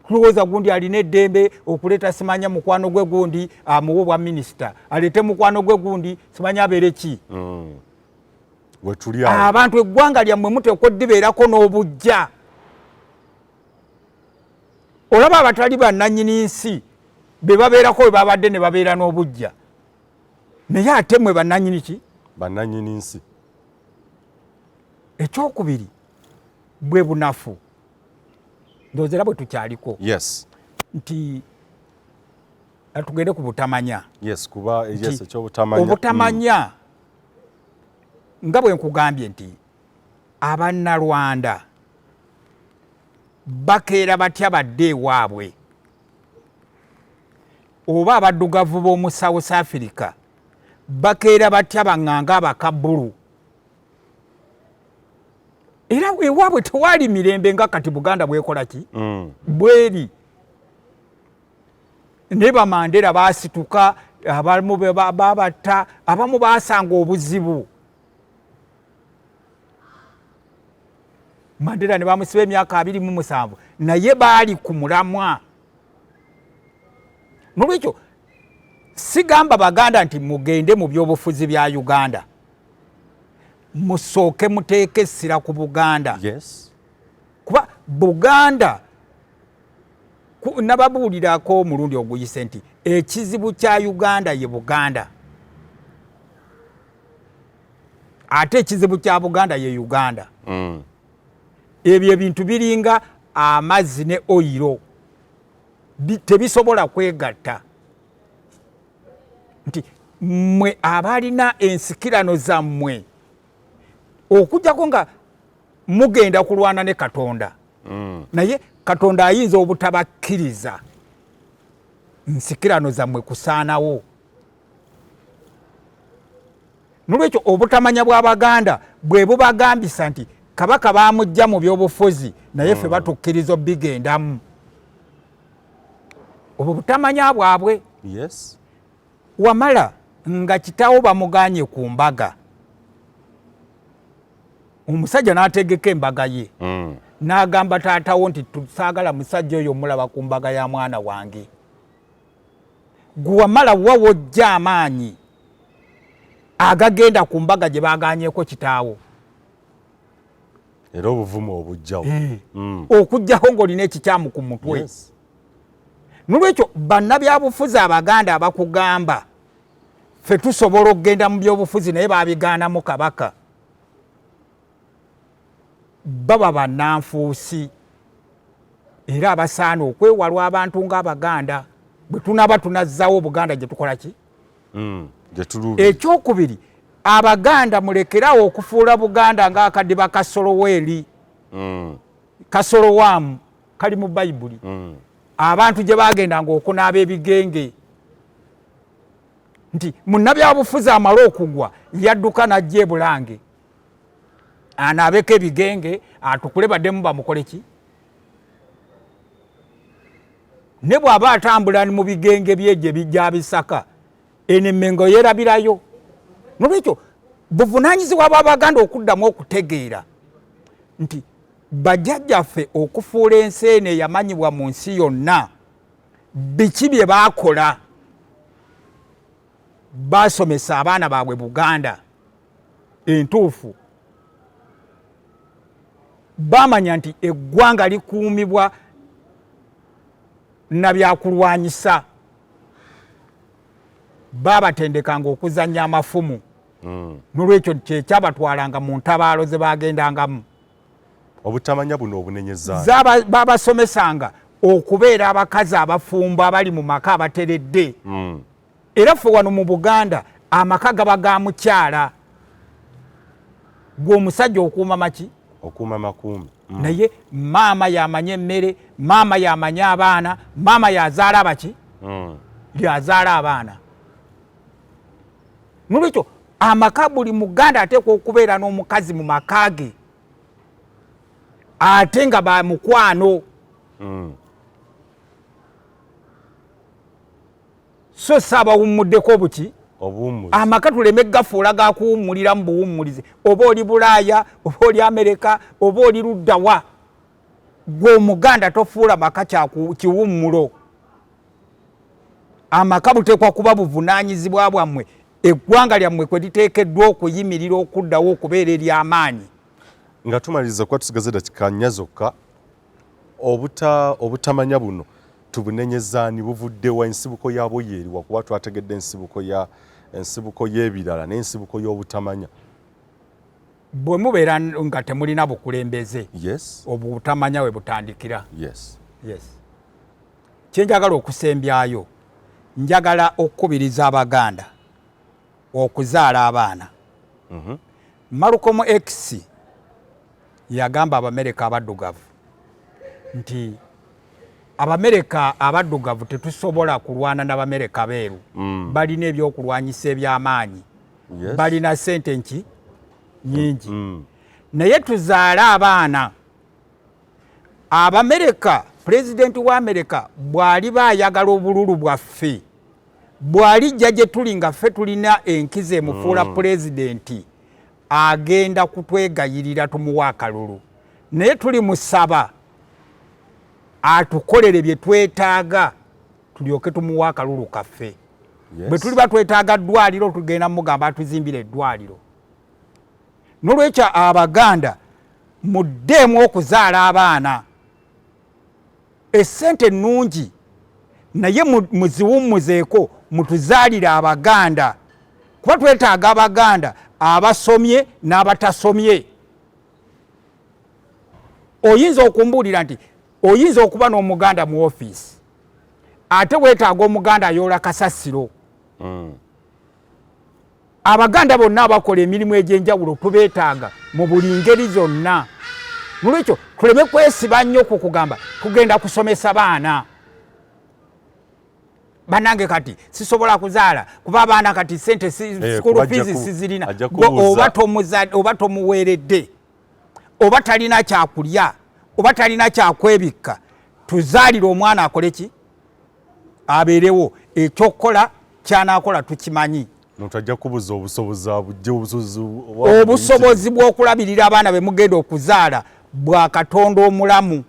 Tulowooza gundi alina eddembe okuleeta simanya mukwano gwe gundi amuwe bwa minisita, aleete mukwano gwe gundi simanya abeere ki. Abantu eggwanga lyammwe muteekwa oddibeerako n'obujja. Olaba abatali bannannyini nsi be babeerako we babadde ne babeera n'obujja, naye ate mwe bannannyini ki? Bannannyini nsi. Ekyokubiri bwe bunafu. Ndowooza era bwe tukyaliko. Yes. Nti tugende ku butamanya. Yes, kuba yes ekyobutamanya. Obutamanya nga bwe nkugambye nti Abannalwanda bakeera batya badde ewaabwe oba abaddugavu b'omu South Africa bakeera batya baŋŋanga abakabbulu. Era ewaabwe tewali mirembe nga kati Buganda bwekola ki? Bweri. Ne bamandera baasituka, abamu babatta, abamu baasanga obuzibu. Mandela ne bamusiba emyaka 27 naye baali ku mulamwa. Nolwekyo sigamba Baganda nti mugende mu byobufuzi bya Uganda, musooke muteeke essira ku Buganda. Yes. Kuba Buganda nababuulirako omulundi oguyise nti ekizibu kya Uganda ye Buganda, ate ekizibu kya Buganda ye Uganda. Ebyo ebintu biringa amazzi ne oyiro, tebisobola kwegatta. Nti mmwe abalina ensikirano zammwe okujjako nga mugenda kulwana ne Katonda, naye Katonda ayinza obutabakkiriza nsikirano zammwe kusaanawo. Nolwekyo obutamanya bw'Abaganda bwe bubagambisa nti Kabaka baamujja mu byobufuzi naye ffe batukkiriza bigendamu. Obwo butamanya bwabwe. Yes. Wamala nga kitaawo bamuganye ku mbaga, omusajja n'ategeka embaga ye n'agamba taatawo nti tusaagala musajja oyo mulaba ku mbaga ya mwana wange. Gwe wamala wa wojja amaanyi agagenda ku mbaga gye baaganyeko kitaawo. Era obuvumu obujjawo. Okujjaho ng'olina ekikyamu ku mutwe. Yes. Nolwekyo bannabyabufuzi Abaganda abakugamba ffe tusobola okugenda mu byobufuzi naye baabigaanamu Kabaka, baba bannanfuusi era abasaana okwewalwa abantu ng'Abaganda bwe tunaba tunazzaawo Buganda gye tukola ki? Ekyokubiri, Abaganda mulekerawo okufuula Buganda ng'akadiba Kasoloweeri. Kasolowamu kali mu Bayibuli. Abantu gye bagendanga okunaaba ebigenge. Nti munnabyabufuzi amala okugwa yadduka n'ajja e Bulange anaabeko ebigenge atukule baddemu bamukole ki? Ne bw'aba atambula mu bigenge byegye bijja Bisaka enemmengo yeerabirayo. Nolwekyo buvunaanyizibwa bw'Abaganda okuddamu okutegeera nti bajjajjaffe okufuula ensi eno eyamanyibwa mu nsi yonna biki bye baakola. Baasomesa abaana baabwe Buganda entuufu, baamanya nti eggwanga likuumibwa na byakulwanyisa, baabatendekanga okuzannya amafumu. Nolwekyo kyekyabatwalanga mu ntabaalo ze baagendangamu. Obutamanya buno obunenyeza babasomesanga okubeera abakazi abafumbo abali mu maka abateredde. Era ffe wano mu Buganda amaka gaba ga mukyala, gwe omusajja okuuma maki? Okuuma makuumi. naye maama yamanya emmere, maama yamanya abaana, maama yazaala abaki yazaala abaana. Nolwekyo amaka buli Muganda ateekwa okubeera n'omukazi mu maka ge ate nga ba mukwano. So saabawummuddeko obuki amaka tuleme gafuula gakuwummulira mu buwummulize, oba oli Bulaaya, oba oli Amerika, oba oli luddawa. Gwe Omuganda tofuula maka kiwummulo. Amaka buteekwa kuba buvunaanyizibwa bwammwe, eggwanga lyammwe kwe liteekeddwa okuyimirira okuddawo okubeera ery'amaanyi. Nga tumaliriza kuba tusigaze dakika nnya zokka, obutamanya buno tubunenyezaani buvuddewa ensibuko ya Bweyeeri wakuba twategedde ensibuko y'ebirala n'ensibuko y'obutamanya. Bwe mubeera nga temulina bukulembeze, obutamanya we butandikira. Kye njagala okusembyayo, njagala okukubiriza Abaganda okuzaala abaana. Malcolm X yagamba Abamerika abaddugavu nti Abamerika abaddugavu tetusobola kulwana n'Abamerika beeru. Balina ebyokulwanyisa eby'amaanyi, balina ssente nyingi, naye tuzaale abaana. Abamerika, pulezidenti wa Amerika bw'ali baayagala obululu bwaffe, bw'alijja gye tuli nga ffe tulina enkiza emufuula pulezidenti, agenda kutwegayirira tumuwa akalulu. Naye tuli musaba atukolere bye twetaaga tulyoke tumuwa akalulu kaffe. Bwe tuli batwetaaga ddwaliro tugenda mugamba atuzimbire eddwaliro. Nolwekyo Abaganda muddeemu okuzaala abaana. Essente nnungi naye muziwummuzeeko mutuzaalire Abaganda, kuba twetaaga Abaganda abasomye n'abatasomye. Oyinza okumbuulira nti oyinza okuba n'Omuganda mu ofiisi ate weetaaga Omuganda ayoola kasasiro. Abaganda bonna abakola emirimu egy'enjawulo tubeetaaga mu buli ngeri zonna. Nolwekyo tuleme kwesiba nnyo ku kugamba tugenda kusomesa baana. Bannange kati sisobola kuzaala kuba abaana kati ssente school fees sizirina, oba tomuweeredde, oba talina kyakulya, oba talina kyakwebikka. Tuzaalire omwana akole ki? Abeerewo. Ekyokukola kyanaakola tukimanyi. Notajja kubuza obusobozi bw'okulabirira abaana be mugenda okuzaala bwa Katonda omulamu,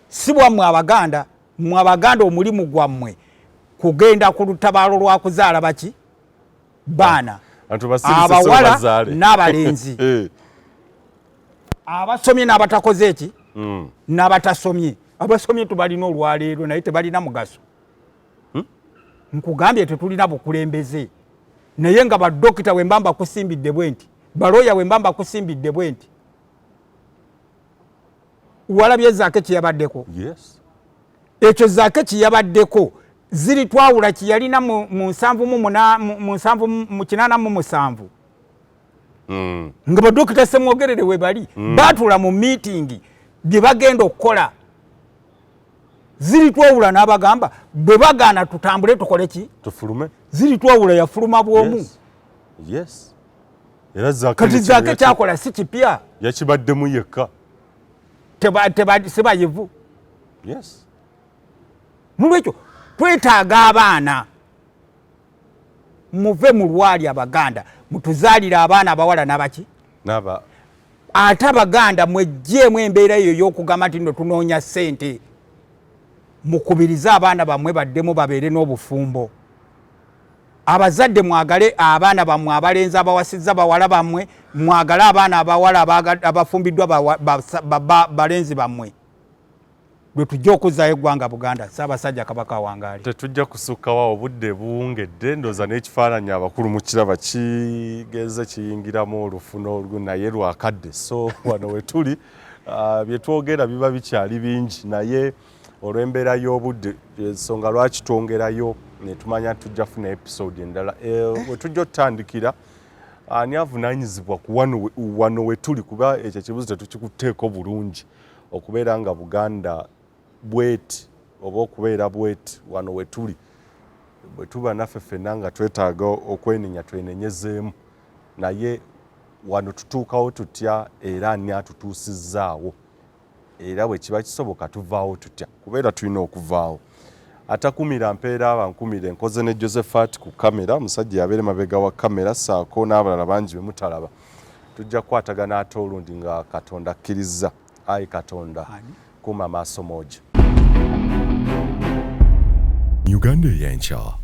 si bwammwe Abaganda. Mmwe Abaganda omulimu gwammwe kugenda ku lutabaalo lwa kuzaala baki? Baana, abawala n'abalenzi, abasomye n'abatakoze eki, n'abatasomye. Abasomye tubalina olwaleero naye tebalina mugaso. Nkugambye tetulina bukulembeze, naye nga baddokita we mbamba kusimbidde bwe nti, balooya we mbamba kusimbidde bwe nti. Walabye Zaake kye yabaddeko? Ekyo Zaake kye yabaddeko ziri twawula kye yalina mu 87 nga baddokita Ssemwogerere we bali baatula mu miitingi bye bagenda okukola. Ziri twawula n'abagamba bwe bagaana tutambule tukole ki? Tufulume. Ziri twawula yafuluma bw'omu. Era kati Zaake kyakola si kipya, yakibaddemu yekka, sibayivu. Nolwekyo twetaaga abaana, muve mu lwali Abaganda mutuzaalire abaana abawala n'abaki? Ate Abaganda mwejjeemu embeera eyo y'okugamba nti nno tunoonya ssente. Mukubirize abaana bammwe baddemu babeere n'obufumbo. Abazadde mwagale abaana bammwe abalenzi abawasizza bawala bammwe, mwagale abaana abawala abafumbiddwa balenzi bammwe. Lwe tujja okuzzaayo eggwanga Buganda. Ssaabasajja Kabaka wangaali. Tetujja kusukkawo obudde buwungedde, ndooza n'ekifaananyi abakulu mu kiraba kigeze kiyingiramu olufuno naye lwakadde. So wano we tuli bye twogera biba bikyali bingi, naye olw'embeera y'obudde ensonga lwaki twongerayo ne tumanya tujja funa episode endala. We tujja otutandikira ani avunaanyizibwa ku wano we tuli kuba ekyo ekibuzo tetukikuteeko bulungi okubeera nga Buganda bweti oba okubeera bweti wano we tuli bwe tuba naffe ffenna nga twetaaga okwenenya twenenyezeemu naye wano tutuukawo tutya era ani atutuusizzaawo era bwe kiba kisoboka tuvaawo tutya kubeera tulina okuvaawo atakumira mpeera abankumire nkoze ne Josephat ku kamera musajja yabeere mabega wa kamera saako n'abalala bangi be mutalaba tujja kukwatagana ate olundi nga Katonda akkiriza ayi Katonda kuuma maaso moogi Uganda ey'enkya